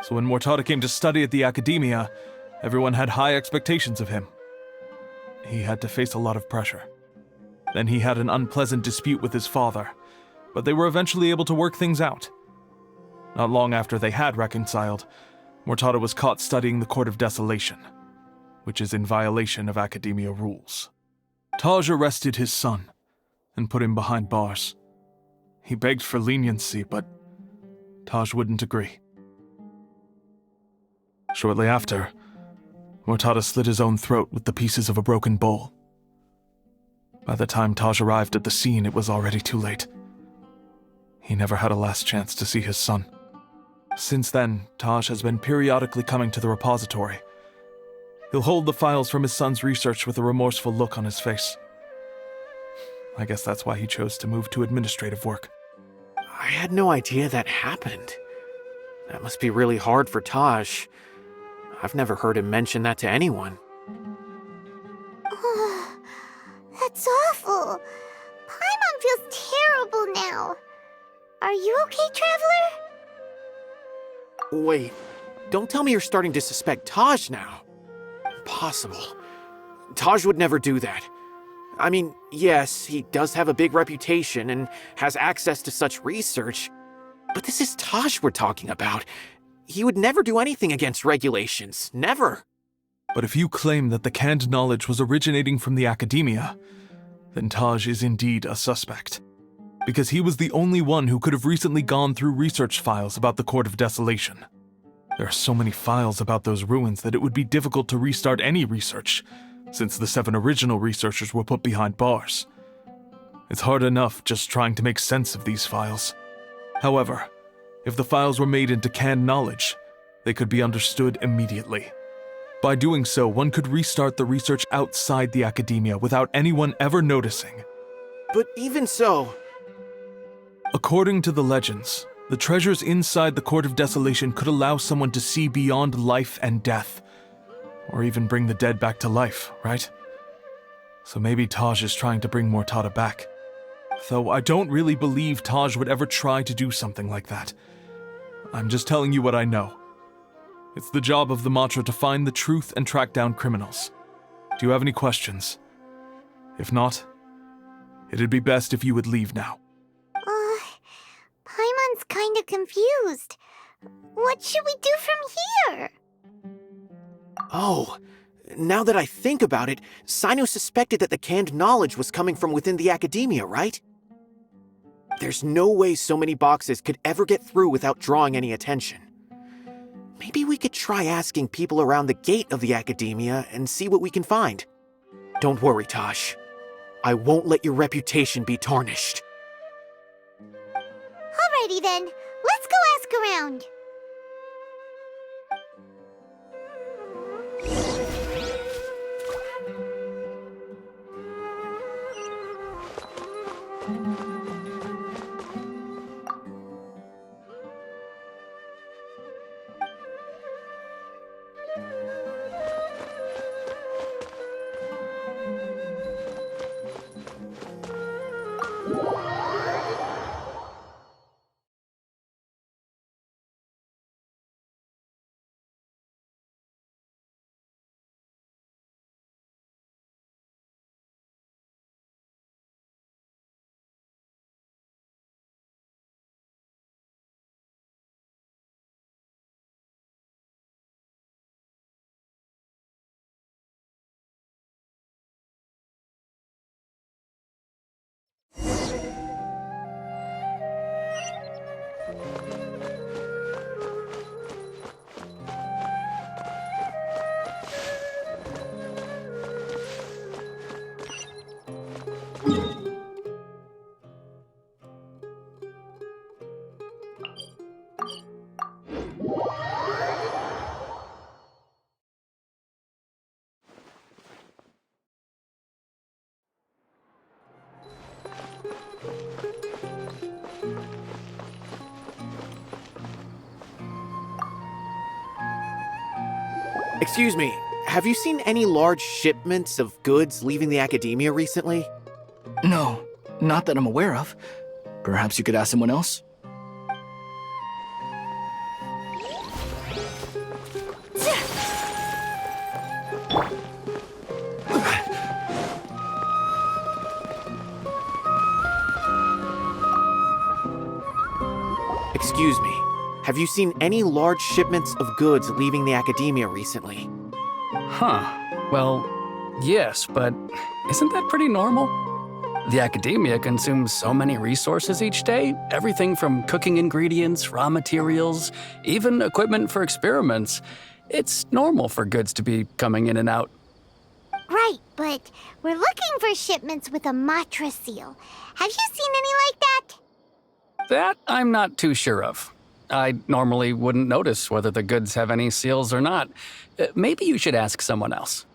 So when Mortada came to study at the Academia, everyone had high expectations of him. He had to face a lot of pressure. Then he had an unpleasant dispute with his father, but they were eventually able to work things out. Not long after they had reconciled, Mortada was caught studying the Court of Desolation, which is in violation of Academia rules. Taj arrested his son and put him behind bars. He begged for leniency, but Taj wouldn't agree. Shortly after, Mortada slit his own throat with the pieces of a broken bowl. By the time Taj arrived at the scene, it was already too late. He never had a last chance to see his son. Since then, Taj has been periodically coming to the repository. He'll hold the files from his son's research with a remorseful look on his face. I guess that's why he chose to move to administrative work. I had no idea that happened. That must be really hard for Taj. I've never heard him mention that to anyone. That's awful. Paimon feels terrible now. Are you okay, Traveler? Wait, don't tell me you're starting to suspect Taj now. Impossible. Taj would never do that. I mean, yes, he does have a big reputation and has access to such research, but this is Taj we're talking about. He would never do anything against regulations. Never. But if you claim that the canned knowledge was originating from the Academia, then Taj is indeed a suspect. Because he was the only one who could have recently gone through research files about the Court of Desolation. There are so many files about those ruins that it would be difficult to restart any research, since the 7 original researchers were put behind bars. It's hard enough just trying to make sense of these files. However, if the files were made into canned knowledge, they could be understood immediately. By doing so, one could restart the research outside the Academia without anyone ever noticing. But even so... According to the legends, the treasures inside the Court of Desolation could allow someone to see beyond life and death, or even bring the dead back to life, right? So maybe Taj is trying to bring Mortada back. Though I don't really believe Taj would ever try to do something like that. I'm just telling you what I know. It's the job of the Matra to find the truth and track down criminals. Do you have any questions? If not, it'd be best if you would leave now. Paimon's kinda confused. What should we do from here? Oh, now that I think about it, Sino suspected that the canned knowledge was coming from within the Academia, right? There's no way so many boxes could ever get through without drawing any attention. Maybe we could try asking people around the gate of the Academia and see what we can find. Don't worry, Taj. I won't let your reputation be tarnished. Alrighty then, let's go ask around. Excuse me, have you seen any large shipments of goods leaving the academia recently? No, not that I'm aware of. Perhaps you could ask someone else? Excuse me, have you seen any large shipments of goods leaving the academia recently? Huh. Well, yes, but isn't that pretty normal? The academia consumes so many resources each day, everything from cooking ingredients, raw materials, even equipment for experiments. It's normal for goods to be coming in and out. Right, but we're looking for shipments with a Matra seal. Have you seen any like that? That I'm not too sure of. I normally wouldn't notice whether the goods have any seals or not. Maybe you should ask someone else.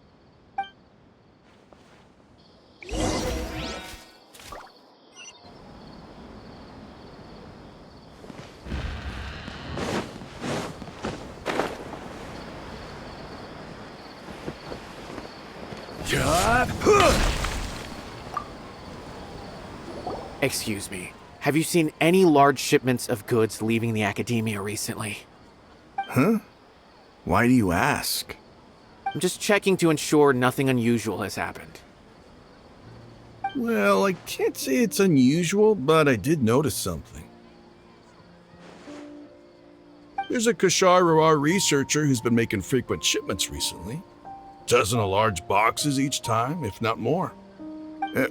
Excuse me, have you seen any large shipments of goods leaving the academia recently? Huh? Why do you ask? I'm just checking to ensure nothing unusual has happened. Well, I can't say it's unusual, but I did notice something. There's a Kashar researcher who's been making frequent shipments recently. Dozen of large boxes each time, if not more.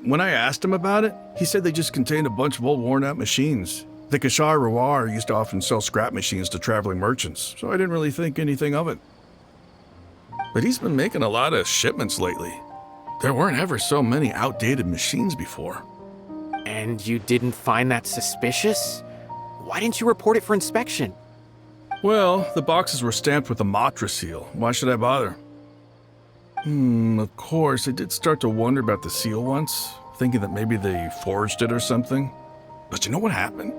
When I asked him about it, he said they just contained a bunch of old worn-out machines. The Kashar used to often sell scrap machines to traveling merchants, so I didn't really think anything of it. But he's been making a lot of shipments lately. There weren't ever so many outdated machines before. And you didn't find that suspicious? Why didn't you report it for inspection? Well, the boxes were stamped with a Matra seal. Why should I bother? Of course, I did start to wonder about the seal once, thinking that maybe they forged it or something. But you know what happened?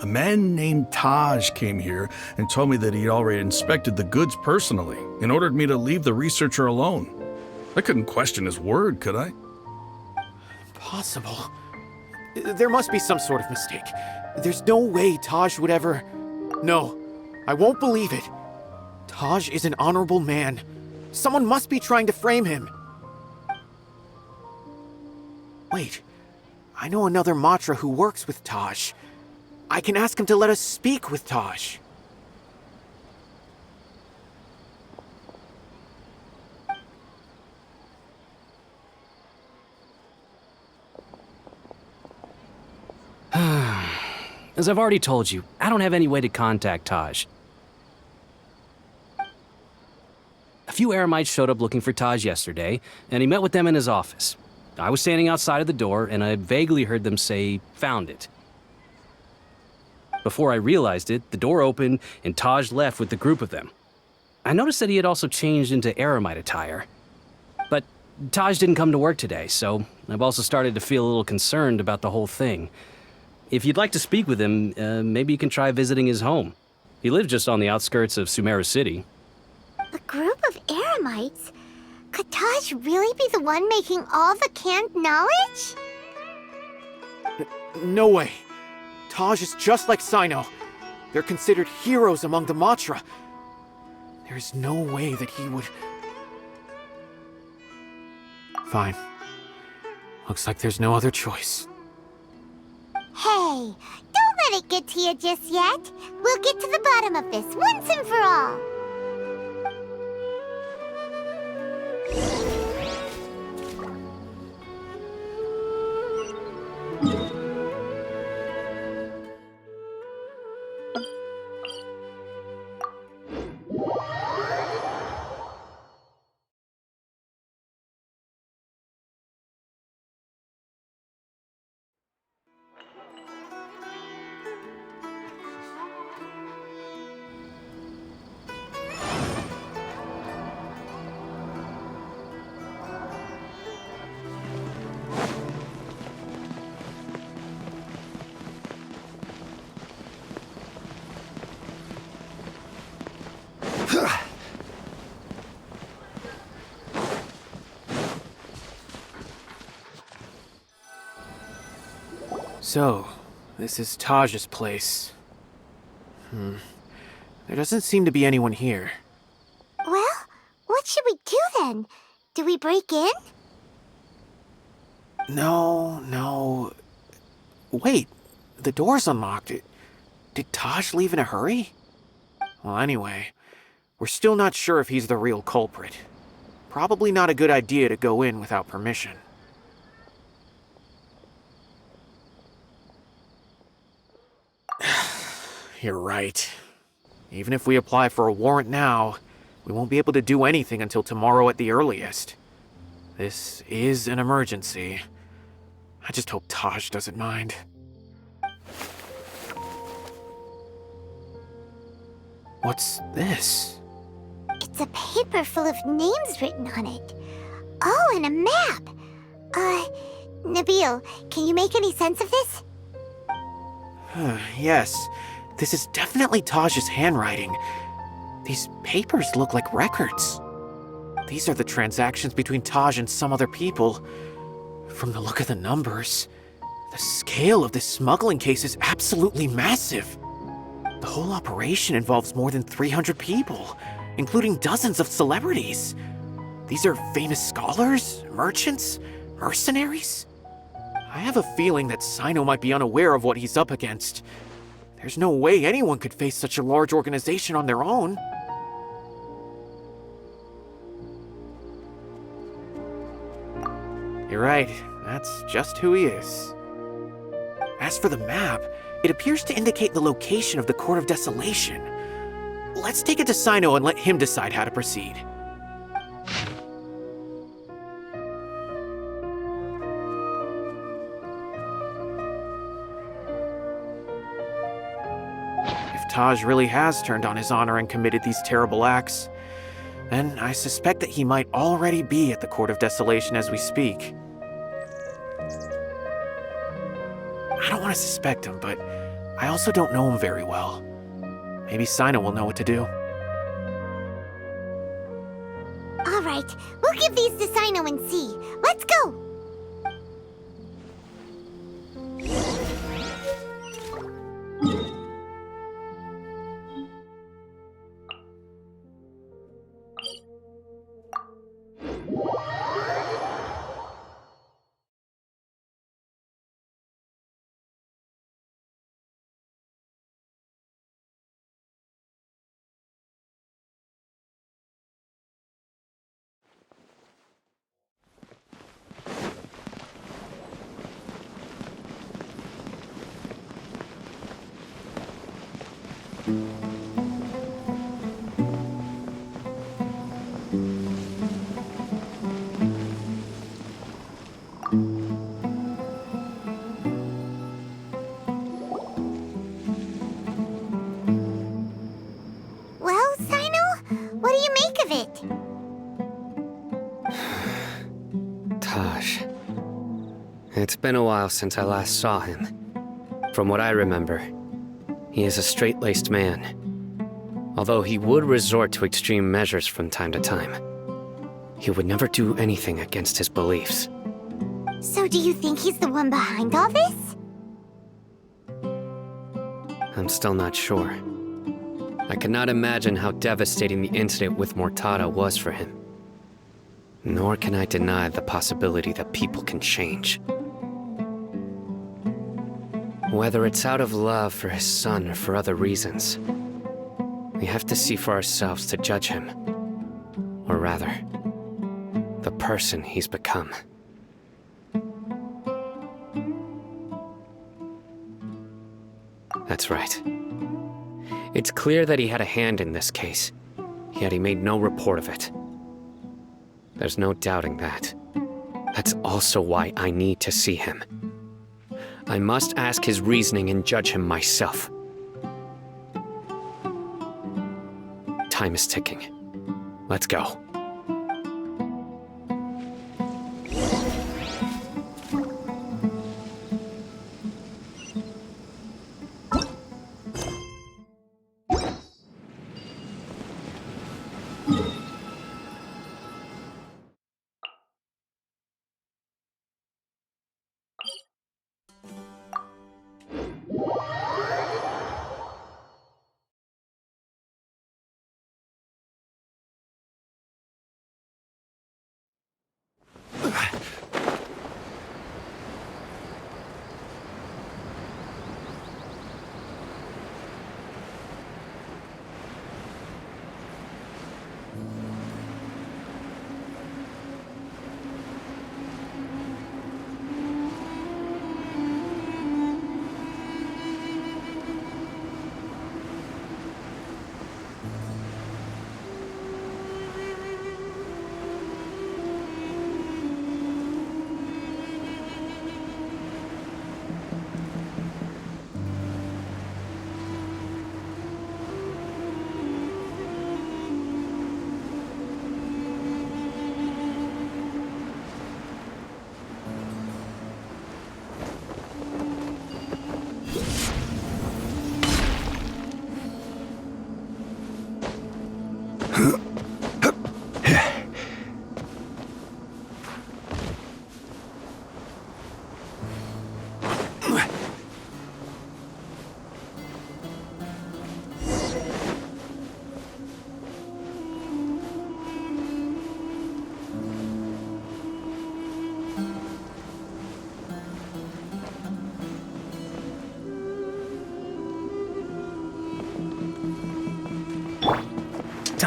A man named Taj came here and told me that he'd already inspected the goods personally and ordered me to leave the researcher alone. I couldn't question his word, could I? Impossible. There must be some sort of mistake. There's no way Taj would ever... No, I won't believe it. Taj is an honorable man. Someone must be trying to frame him. Wait, I know another Matra who works with Taj. I can ask him to let us speak with Taj. As I've already told you, I don't have any way to contact Taj. A few Eremites showed up looking for Taj yesterday, and he met with them in his office. I was standing outside of the door, and I vaguely heard them say, "Found it." Before I realized it, the door opened, and Taj left with the group of them. I noticed that he had also changed into Eremite attire. But Taj didn't come to work today, so I've also started to feel a little concerned about the whole thing. If you'd like to speak with him, maybe you can try visiting his home. He lives just on the outskirts of Sumeru City. A group of Eremites? Could Taj really be the one making all the canned knowledge? No way. Taj is just like Sino. They're considered heroes among the Matra. There's no way that he would... Fine. Looks like there's no other choice. Hey, don't let it get to you just yet. We'll get to the bottom of this once and for all. So, this is Taj's place. There doesn't seem to be anyone here. Well, what should we do then? Do we break in? No. Wait, the door's unlocked. Did Taj leave in a hurry? Well, anyway, we're still not sure if he's the real culprit. Probably not a good idea to go in without permission. You're right. Even if we apply for a warrant now, we won't be able to do anything until tomorrow at the earliest. This is an emergency. I just hope Taj doesn't mind. What's this? It's a paper full of names written on it. Oh, and a map. Nabil, can you make any sense of this? Yes, this is definitely Taj's handwriting. These papers look like records. These are the transactions between Taj and some other people. From the look of the numbers, the scale of this smuggling case is absolutely massive. The whole operation involves more than 300 people, including dozens of celebrities. These are famous scholars, merchants, mercenaries. I have a feeling that Sino might be unaware of what he's up against. There's no way anyone could face such a large organization on their own. You're right, that's just who he is. As for the map, it appears to indicate the location of the Court of Desolation. Let's take it to Sino and let him decide how to proceed. If Taj really has turned on his honor and committed these terrible acts, then I suspect that he might already be at the Court of Desolation as we speak. I don't want to suspect him, but I also don't know him very well. Maybe Sino will know what to do. All right, we'll give these to Sino and see. Let's go! Well, Sino, what do you make of it? Taj. It's been a while since I last saw him. From what I remember, he is a straight-laced man. Although he would resort to extreme measures from time to time, he would never do anything against his beliefs. So do you think he's the one behind all this? I'm still not sure. I cannot imagine how devastating the incident with Mortada was for him. Nor can I deny the possibility that people can change. Whether it's out of love for his son or for other reasons, we have to see for ourselves to judge him. Or rather, the person he's become. That's right. It's clear that he had a hand in this case, yet he made no report of it. There's no doubting that. That's also why I need to see him. I must ask his reasoning and judge him myself. Time is ticking. Let's go.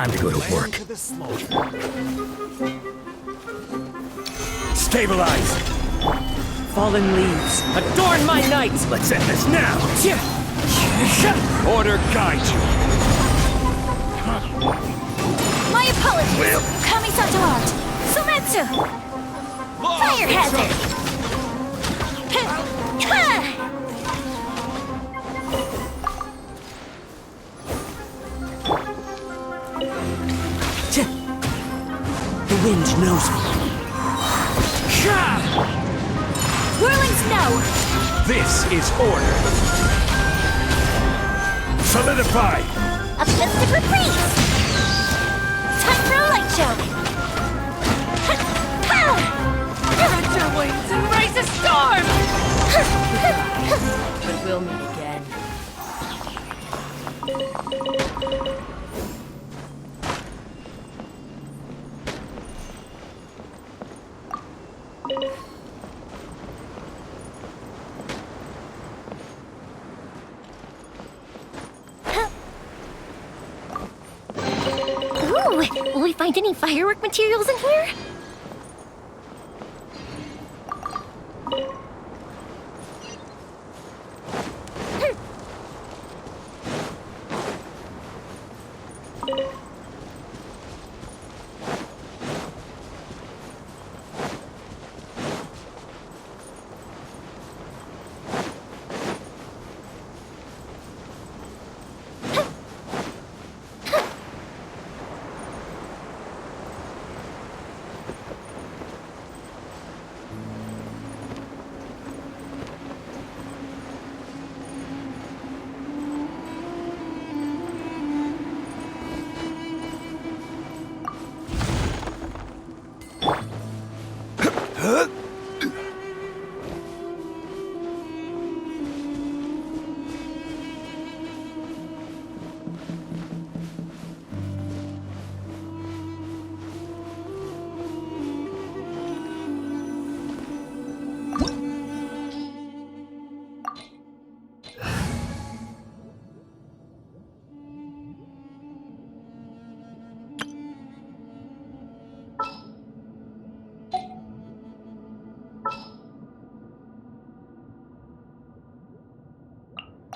Time to go to work. Stabilize! Fallen leaves, adorn my night! Let's end this now! Order guide you! My apologies! Kami-sato art! Sumetsu! Fire hazard! The wind knows me. Whirling snow! This is order! Solidify! A festive reprise! Time for a light show! Spread your wings and raise a storm! But we'll meet again. Ooh, will we find any firework materials in here?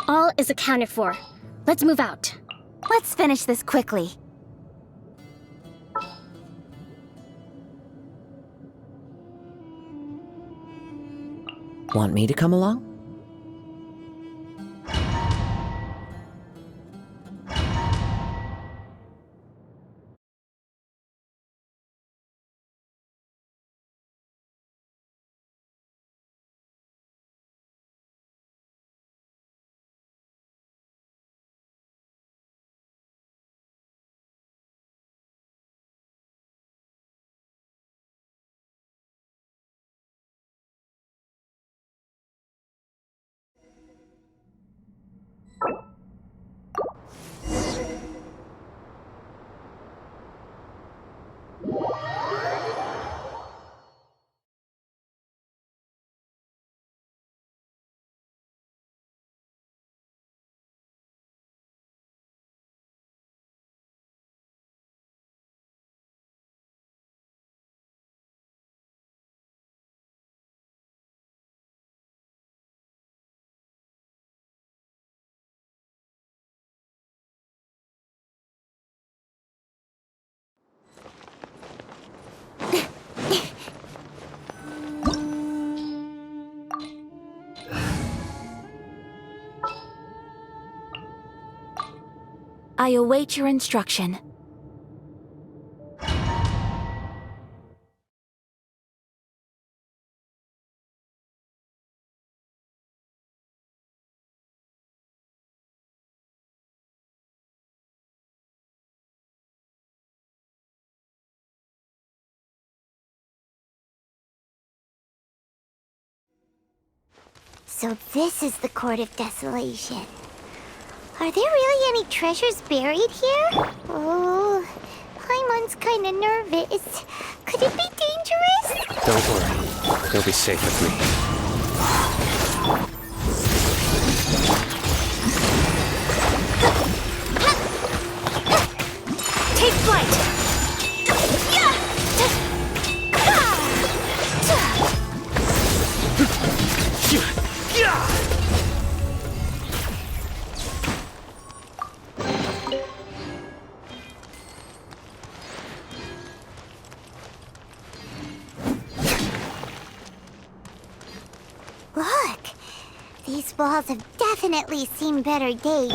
All is accounted for. Let's move out. Let's finish this quickly. Want me to come along? I await your instruction. So this is the Court of Desolation. Are there really any treasures buried here? Oh, Paimon's kinda nervous. Could it be dangerous? Don't worry. You'll be safe with me. Take balls have definitely seen better days.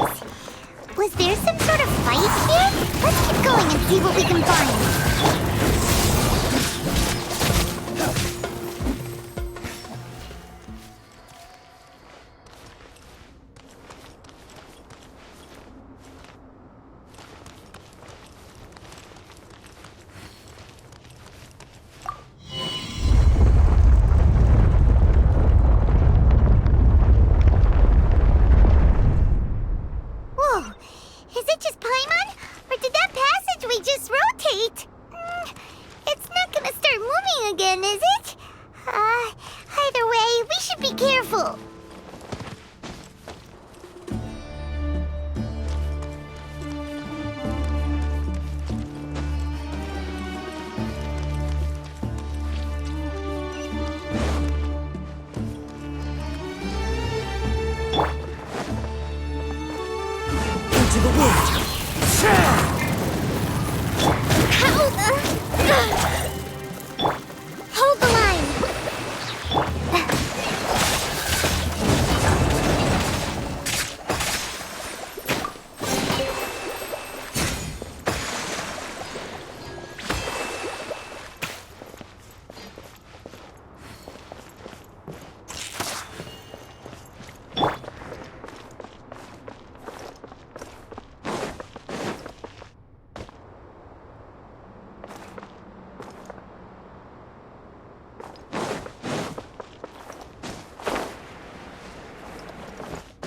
Was there some sort of fight here? Let's keep going and see what we can find. Whoa, is it just Paimon? Or did that passageway just rotate? It's not gonna start moving again, is it? Either way, we should be careful. Into the wind. Hold the line.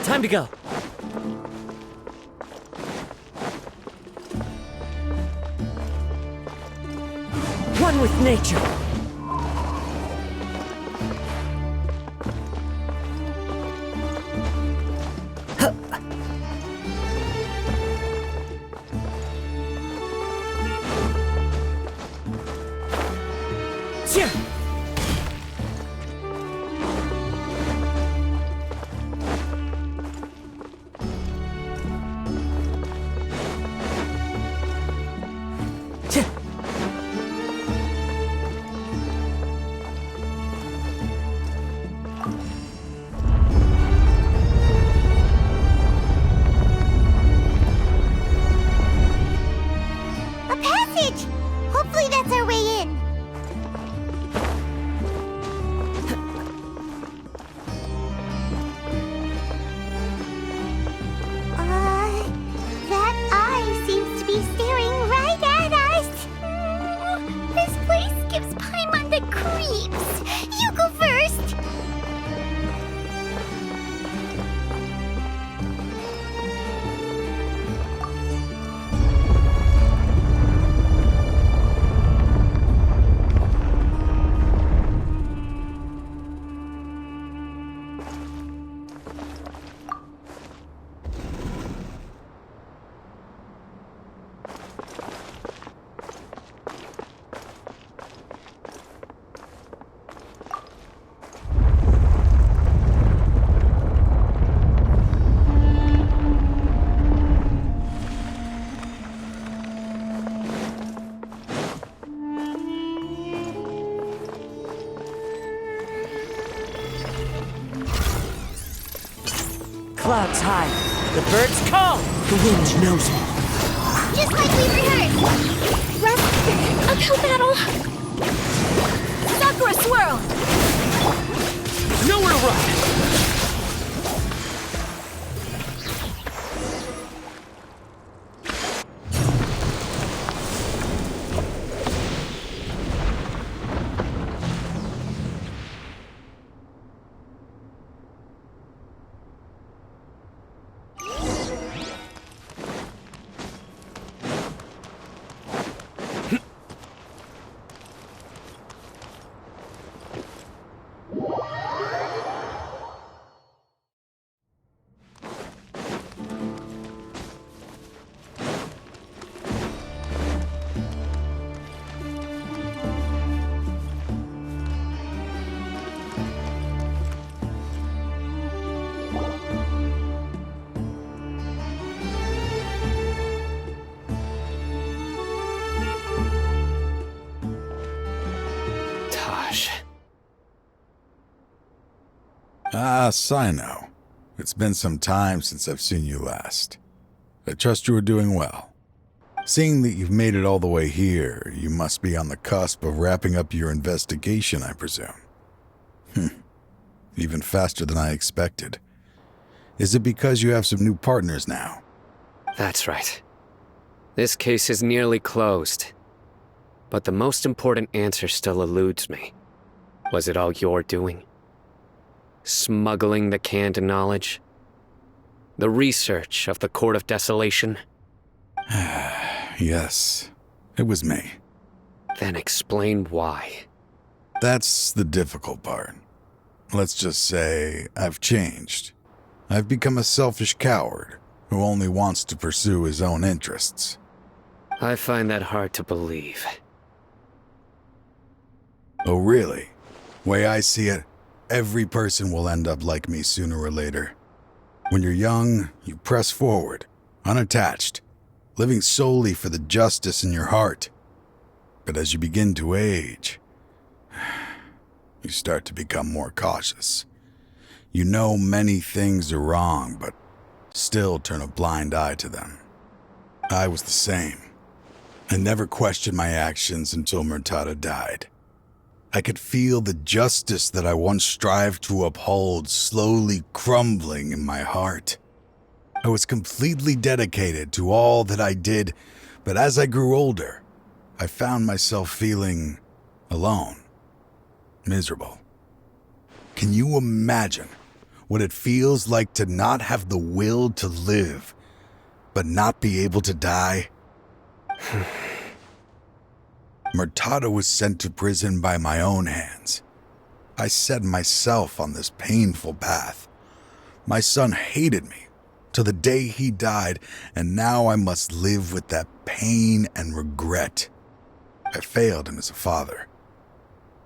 Time to go. One with nature. A passage! Hopefully that's our way in. That eye seems to be staring right at us. This place gives Paimon the creeps. You go first. Clouds high. The birds call. The wind knows it. Just like we rehearsed. Rest. Uphill battle. Sakura swirl. Nowhere to run. Ah, Sino. It's been some time since I've seen you last. I trust you are doing well. Seeing that you've made it all the way here, you must be on the cusp of wrapping up your investigation, I presume. Even faster than I expected. Is it because you have some new partners now? That's right. This case is nearly closed. But the most important answer still eludes me. Was it all your doing? Smuggling the canned knowledge? The research of the Court of Desolation? Yes, it was me. Then explain why. That's the difficult part. Let's just say I've changed. I've become a selfish coward who only wants to pursue his own interests. I find that hard to believe. Oh, really? Way I see it, every person will end up like me sooner or later. When you're young, you press forward, unattached, living solely for the justice in your heart. But as you begin to age, you start to become more cautious. You know many things are wrong, but still turn a blind eye to them. I was the same. I never questioned my actions until Murtada died. I could feel the justice that I once strived to uphold slowly crumbling in my heart. I was completely dedicated to all that I did, but as I grew older, I found myself feeling alone, miserable. Can you imagine what it feels like to not have the will to live, but not be able to die? Murtada was sent to prison by my own hands. I set myself on this painful path. My son hated me till the day he died, and now I must live with that pain and regret. I failed him as a father.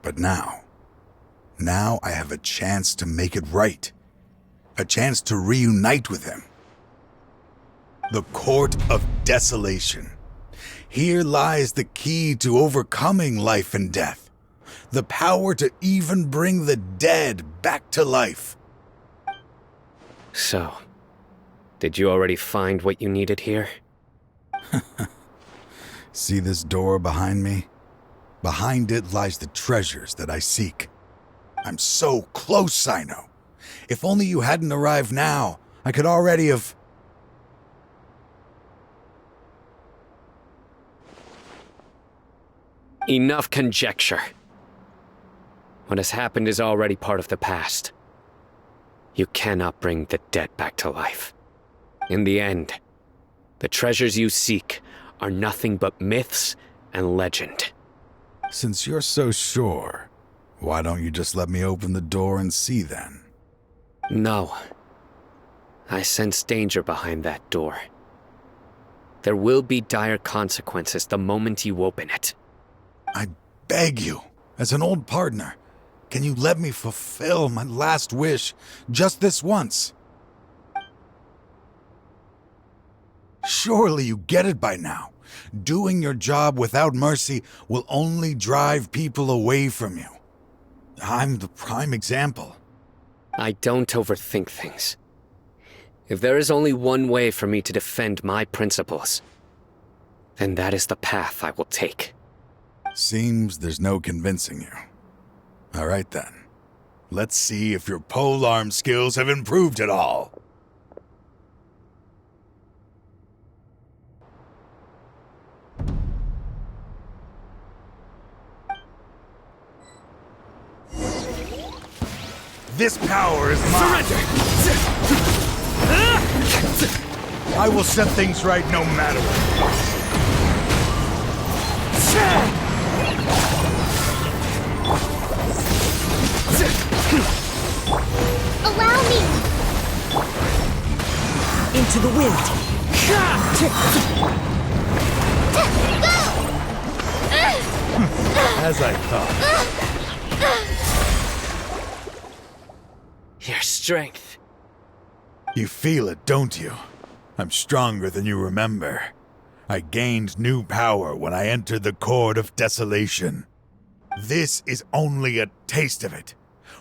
But now I have a chance to make it right. A chance to reunite with him. The Court of Desolation. Here lies the key to overcoming life and death. The power to even bring the dead back to life. So, did you already find what you needed here? See this door behind me? Behind it lies the treasures that I seek. I'm so close, Sino. If only you hadn't arrived now, I could already have... Enough conjecture. What has happened is already part of the past. You cannot bring the dead back to life. In the end, the treasures you seek are nothing but myths and legend. Since you're so sure, why don't you just let me open the door and see then? No. I sense danger behind that door. There will be dire consequences the moment you open it. I beg you, as an old partner, can you let me fulfill my last wish just this once? Surely you get it by now. Doing your job without mercy will only drive people away from you. I'm the prime example. I don't overthink things. If there is only one way for me to defend my principles, then that is the path I will take. Seems there's no convincing you. All right then. Let's see if your polearm skills have improved at all. This power is mine! Surrender! I will set things right no matter what. Allow me! Into the wind! As I thought. Your strength. You feel it, don't you? I'm stronger than you remember. I gained new power when I entered the Court of Desolation. This is only a taste of it.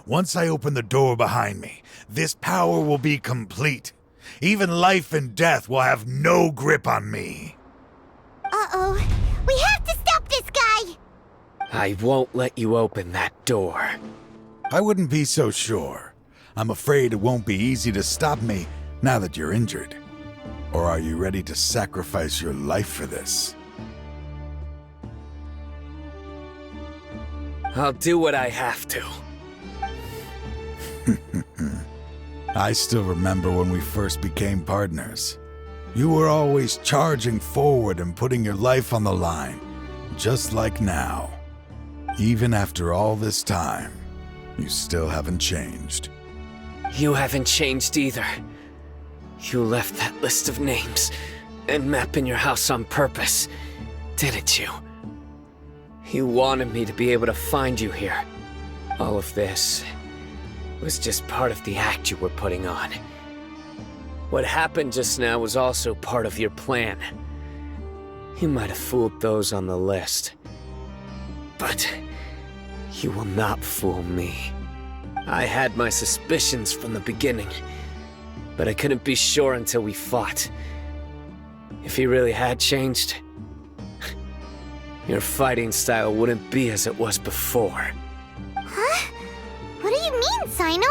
Once I open the door behind me, this power will be complete. Even life and death will have no grip on me. Uh-oh. We have to stop this guy! I won't let you open that door. I wouldn't be so sure. I'm afraid it won't be easy to stop me now that you're injured. Or are you ready to sacrifice your life for this? I'll do what I have to. I still remember when we first became partners. You were always charging forward and putting your life on the line, just like now. Even after all this time, you still haven't changed. You haven't changed either. You left that list of names and map in your house on purpose, didn't you? You wanted me to be able to find you here. All of this was just part of the act you were putting on. What happened just now was also part of your plan. You might have fooled those on the list, but you will not fool me. I had my suspicions from the beginning, but I couldn't be sure until we fought. If he really had changed, your fighting style wouldn't be as it was before. Huh? What do you mean, Sino?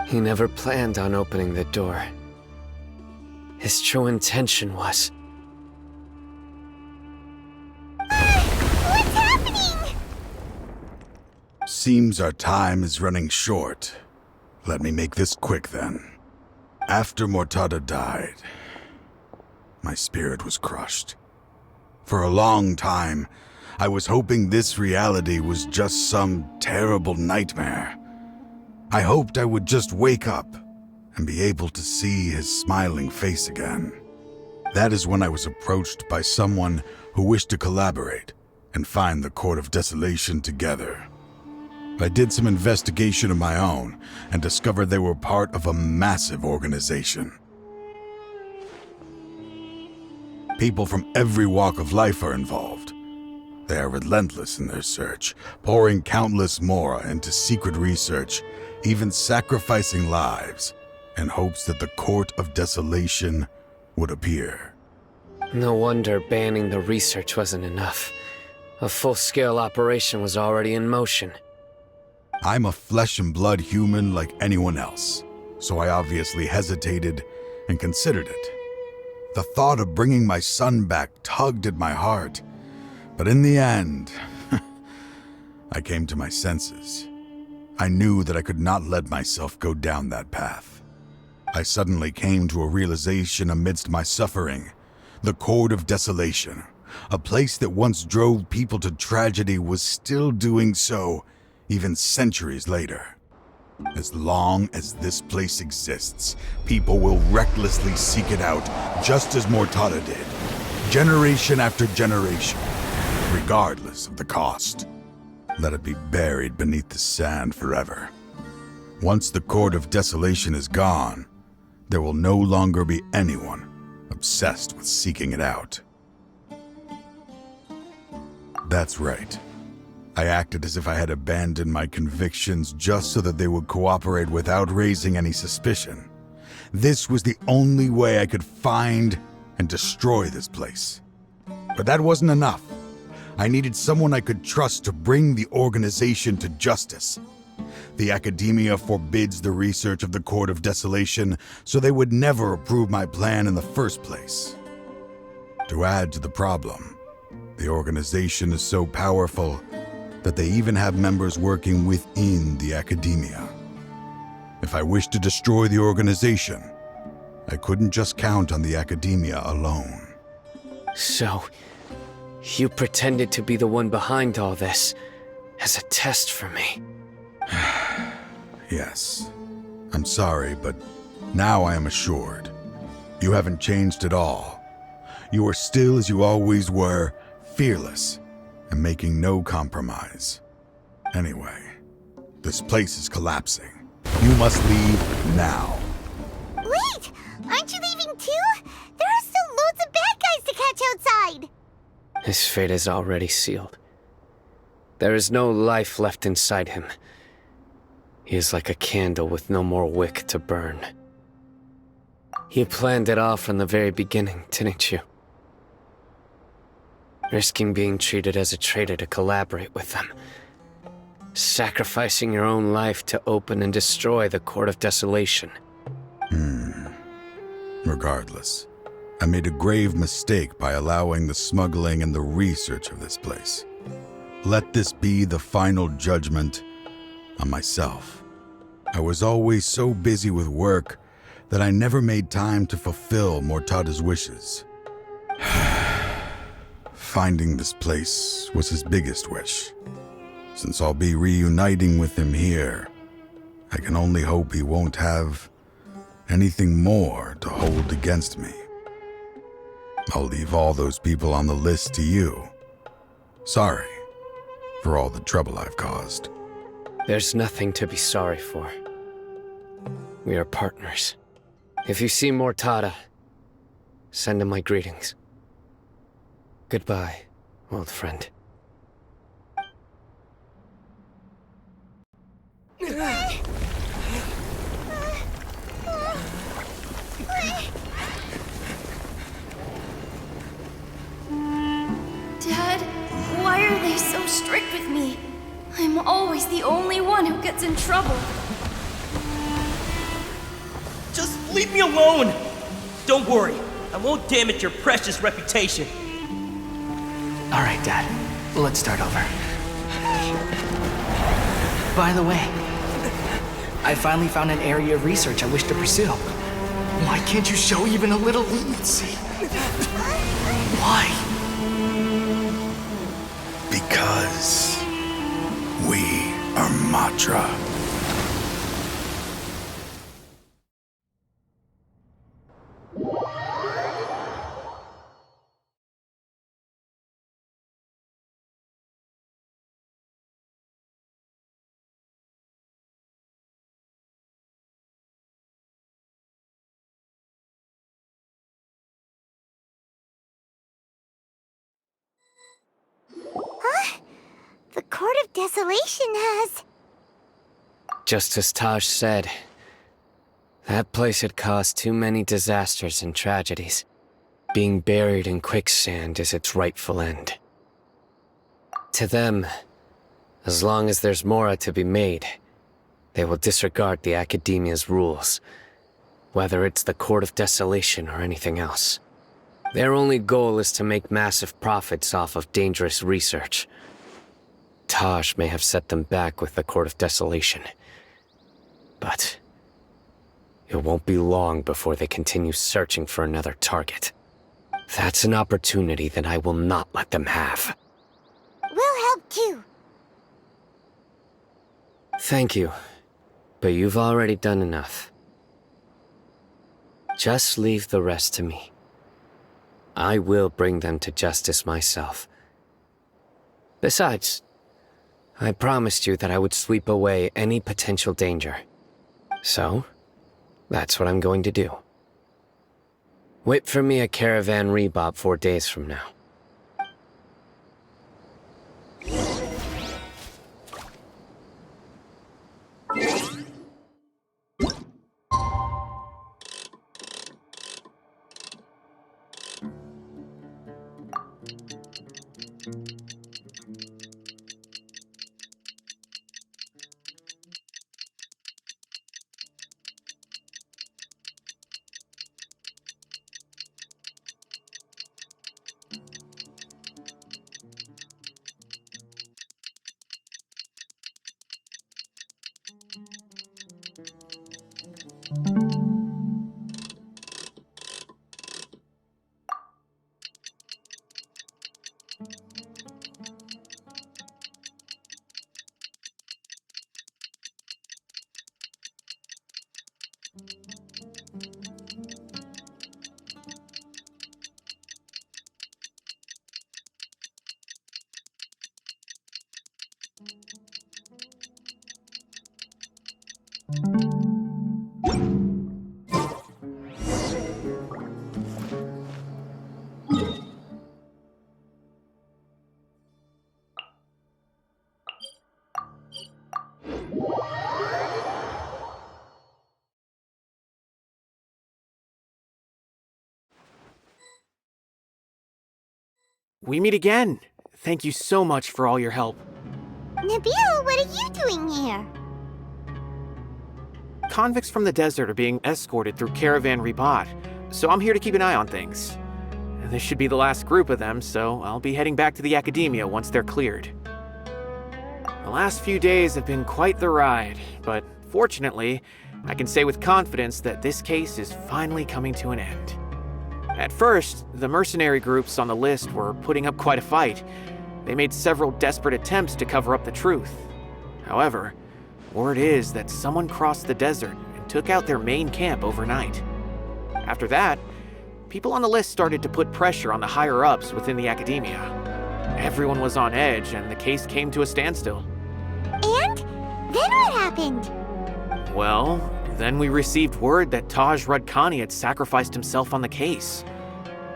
He never planned on opening the door. His true intention was... What's happening? Seems our time is running short. Let me make this quick then. After Mortada died, my spirit was crushed. For a long time, I was hoping this reality was just some terrible nightmare. I hoped I would just wake up and be able to see his smiling face again. That is when I was approached by someone who wished to collaborate and find the Court of Desolation together. I did some investigation of my own and discovered they were part of a massive organization. People from every walk of life are involved. They are relentless in their search, pouring countless mora into secret research, even sacrificing lives, in hopes that the Court of Desolation would appear. No wonder banning the research wasn't enough. A full-scale operation was already in motion. I'm a flesh and blood human like anyone else, so I obviously hesitated and considered it. The thought of bringing my son back tugged at my heart, but in the end, I came to my senses. I knew that I could not let myself go down that path. I suddenly came to a realization amidst my suffering. The Court of Desolation, a place that once drove people to tragedy, was still doing so, even centuries later. As long as this place exists, people will recklessly seek it out, just as Mortada did, generation after generation, regardless of the cost. Let it be buried beneath the sand forever. Once the Court of Desolation is gone, there will no longer be anyone obsessed with seeking it out. That's right. I acted as if I had abandoned my convictions just so that they would cooperate without raising any suspicion. This was the only way I could find and destroy this place. But that wasn't enough. I needed someone I could trust to bring the organization to justice. The academia forbids the research of the Court of Desolation, so they would never approve my plan in the first place. To add to the problem, the organization is so powerful that they even have members working within the academia. If I wished to destroy the organization, I couldn't just count on the academia alone. So, you pretended to be the one behind all this, as a test for me. Yes. I'm sorry, but now I am assured. You haven't changed at all. You are still as you always were, fearless, and making no compromise. Anyway, this place is collapsing. You must leave now. Wait! Aren't you leaving too? There are still loads of bad guys to catch outside! His fate is already sealed. There is no life left inside him. He is like a candle with no more wick to burn. You planned it all from the very beginning, didn't you? Risking being treated as a traitor to collaborate with them. Sacrificing your own life to open and destroy the Court of Desolation. Regardless, I made a grave mistake by allowing the smuggling and the research of this place. Let this be the final judgment on myself. I was always so busy with work that I never made time to fulfill Mortada's wishes. Finding this place was his biggest wish. Since I'll be reuniting with him here, I can only hope he won't have anything more to hold against me. I'll leave all those people on the list to you. Sorry for all the trouble I've caused. There's nothing to be sorry for. We are partners. If you see Mortada, send him my greetings. Goodbye, old friend. Dad, why are they so strict with me? I'm always the only one who gets in trouble. Just leave me alone! Don't worry, I won't damage your precious reputation. All right, Dad. Let's start over. By the way, I finally found an area of research I wish to pursue. Why can't you show even a little leniency? Why? Because we are Matra. Huh? The Court of Desolation has... Just as Taj said, that place had caused too many disasters and tragedies. Being buried in quicksand is its rightful end. To them, as long as there's more to be made, they will disregard the Academia's rules, whether it's the Court of Desolation or anything else. Their only goal is to make massive profits off of dangerous research. Taj may have set them back with the Court of Desolation, but it won't be long before they continue searching for another target. That's an opportunity that I will not let them have. We'll help too. Thank you, but you've already done enough. Just leave the rest to me. I will bring them to justice myself. Besides, I promised you that I would sweep away any potential danger. So, that's what I'm going to do. Wait for me a caravan rebob 4 days from now. We meet again. Thank you so much for all your help. Nabil, what are you doing here? Convicts from the desert are being escorted through Caravan Ribat, so I'm here to keep an eye on things. This should be the last group of them, so I'll be heading back to the Academia once they're cleared. The last few days have been quite the ride, but fortunately, I can say with confidence that this case is finally coming to an end. At first, the mercenary groups on the list were putting up quite a fight. They made several desperate attempts to cover up the truth. However, word is that someone crossed the desert and took out their main camp overnight. After that, people on the list started to put pressure on the higher-ups within the Academia. Everyone was on edge, and the case came to a standstill. And? Then what happened? Well, then we received word that Taj Rudkani had sacrificed himself on the case.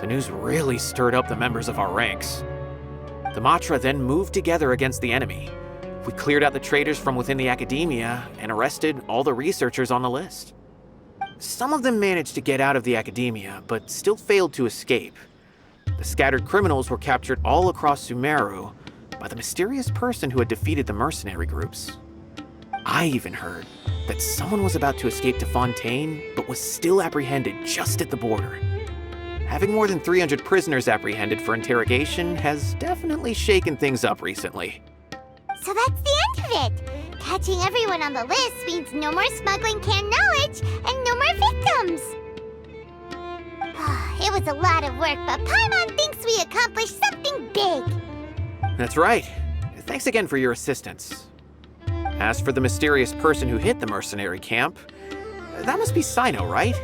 The news really stirred up the members of our ranks. The Matra then moved together against the enemy. We cleared out the traitors from within the Academia and arrested all the researchers on the list. Some of them managed to get out of the Academia, but still failed to escape. The scattered criminals were captured all across Sumeru by the mysterious person who had defeated the mercenary groups. I even heard that someone was about to escape to Fontaine, but was still apprehended just at the border. Having more than 300 prisoners apprehended for interrogation has definitely shaken things up recently. So that's the end of it. Catching everyone on the list means no more smuggling canned knowledge and no more victims. It was a lot of work, but Paimon thinks we accomplished something big. That's right. Thanks again for your assistance. As for the mysterious person who hit the mercenary camp, that must be Sino, right?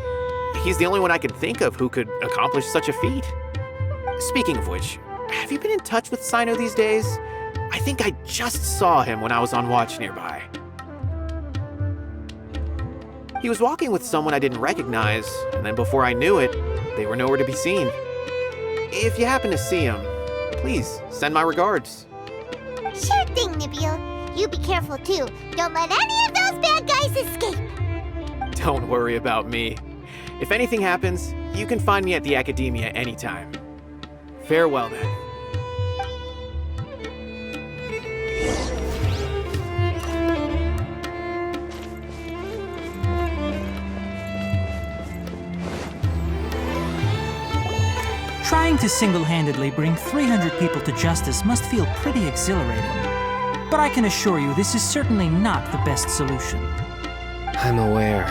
He's the only one I can think of who could accomplish such a feat. Speaking of which, have you been in touch with Sino these days? I think I just saw him when I was on watch nearby. He was walking with someone I didn't recognize, and then before I knew it, they were nowhere to be seen. If you happen to see him, please send my regards. Sure thing, Nabil. You be careful too. Don't let any of those bad guys escape. Don't worry about me. If anything happens, you can find me at the Academia anytime. Farewell then. Trying to single-handedly bring 300 people to justice must feel pretty exhilarating. But I can assure you this is certainly not the best solution. I'm aware.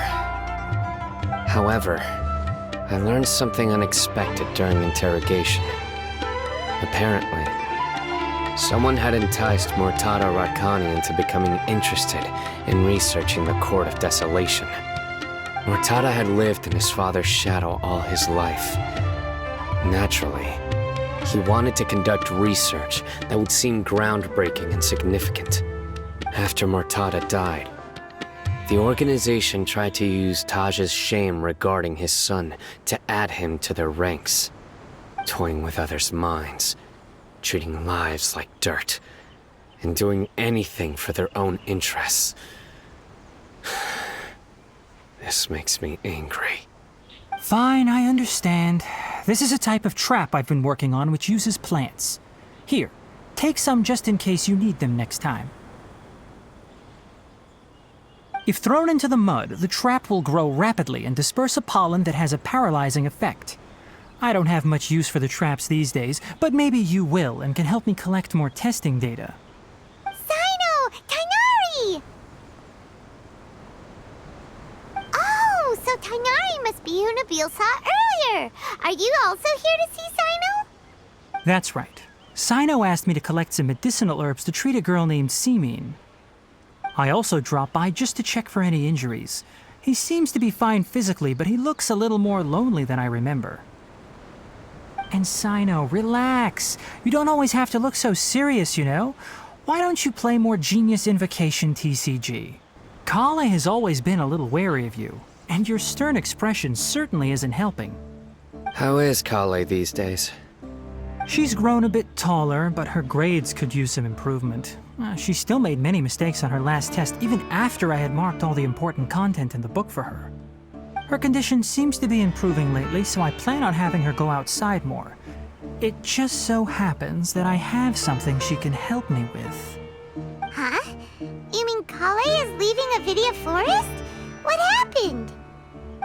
However, I learned something unexpected during interrogation. Apparently, someone had enticed Murtada Radkani into becoming interested in researching the Court of Desolation. Murtada had lived in his father's shadow all his life. Naturally, he wanted to conduct research that would seem groundbreaking and significant. After Murtada died, the organization tried to use Taj's shame regarding his son to add him to their ranks, toying with others' minds, treating lives like dirt, and doing anything for their own interests. This makes me angry. Fine, I understand. This is a type of trap I've been working on which uses plants. Here, take some just in case you need them next time. If thrown into the mud, the trap will grow rapidly and disperse a pollen that has a paralyzing effect. I don't have much use for the traps these days, but maybe you will and can help me collect more testing data. Sino! Tainari! Oh, so Tainari must be who Nabil saw earlier. Are you also here to see Sino? That's right. Sino asked me to collect some medicinal herbs to treat a girl named Simin. I also dropped by just to check for any injuries. He seems to be fine physically, but he looks a little more lonely than I remember. And Sino, relax. You don't always have to look so serious, you know? Why don't you play more Genius Invocation TCG? Kale has always been a little wary of you, and your stern expression certainly isn't helping. How is Kale these days? She's grown a bit taller, but her grades could use some improvement. She still made many mistakes on her last test, even after I had marked all the important content in the book for her. Her condition seems to be improving lately, so I plan on having her go outside more. It just so happens that I have something she can help me with. Huh? You mean Kale is leaving a video forest? What happened?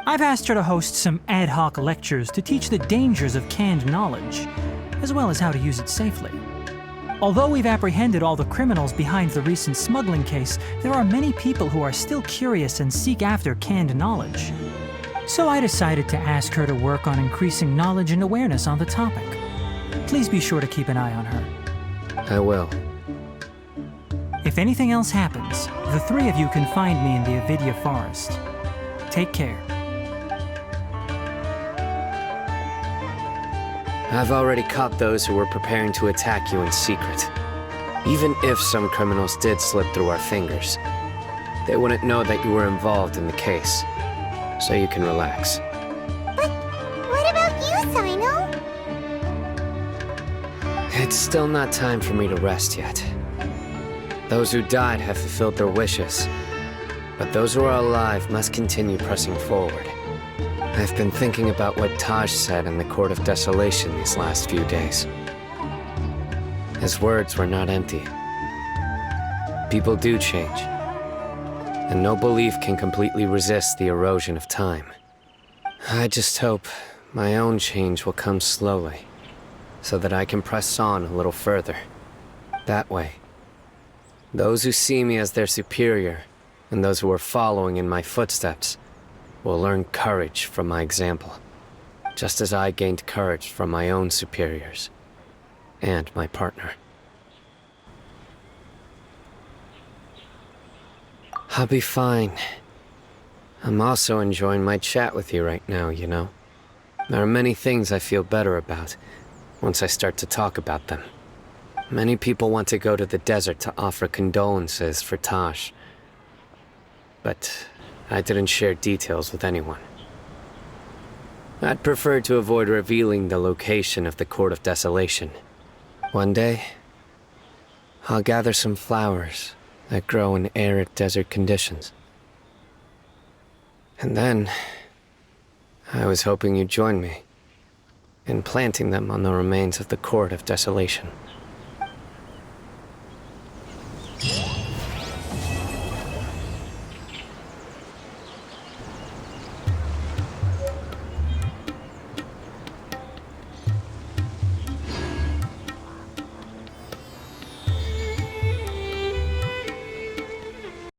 I've asked her to host some ad hoc lectures to teach the dangers of canned knowledge, as well as how to use it safely. Although we've apprehended all the criminals behind the recent smuggling case, there are many people who are still curious and seek after canned knowledge. So I decided to ask her to work on increasing knowledge and awareness on the topic. Please be sure to keep an eye on her. I will. If anything else happens, the three of you can find me in the Avidya Forest. Take care. I've already caught those who were preparing to attack you in secret. Even if some criminals did slip through our fingers, they wouldn't know that you were involved in the case. So you can relax. But what about you, Sino? It's still not time for me to rest yet. Those who died have fulfilled their wishes, but those who are alive must continue pressing forward. I've been thinking about what Taj said in the Court of Desolation these last few days. His words were not empty. People do change, and no belief can completely resist the erosion of time. I just hope my own change will come slowly, so that I can press on a little further. That way, those who see me as their superior, and those who are following in my footsteps, will learn courage from my example, just as I gained courage from my own superiors and my partner. I'll be fine. I'm also enjoying my chat with you right now, you know. There are many things I feel better about once I start to talk about them. Many people want to go to the desert to offer condolences for Taj, but I didn't share details with anyone. I'd prefer to avoid revealing the location of the Court of Desolation. One day, I'll gather some flowers that grow in arid desert conditions. And then, I was hoping you'd join me in planting them on the remains of the Court of Desolation.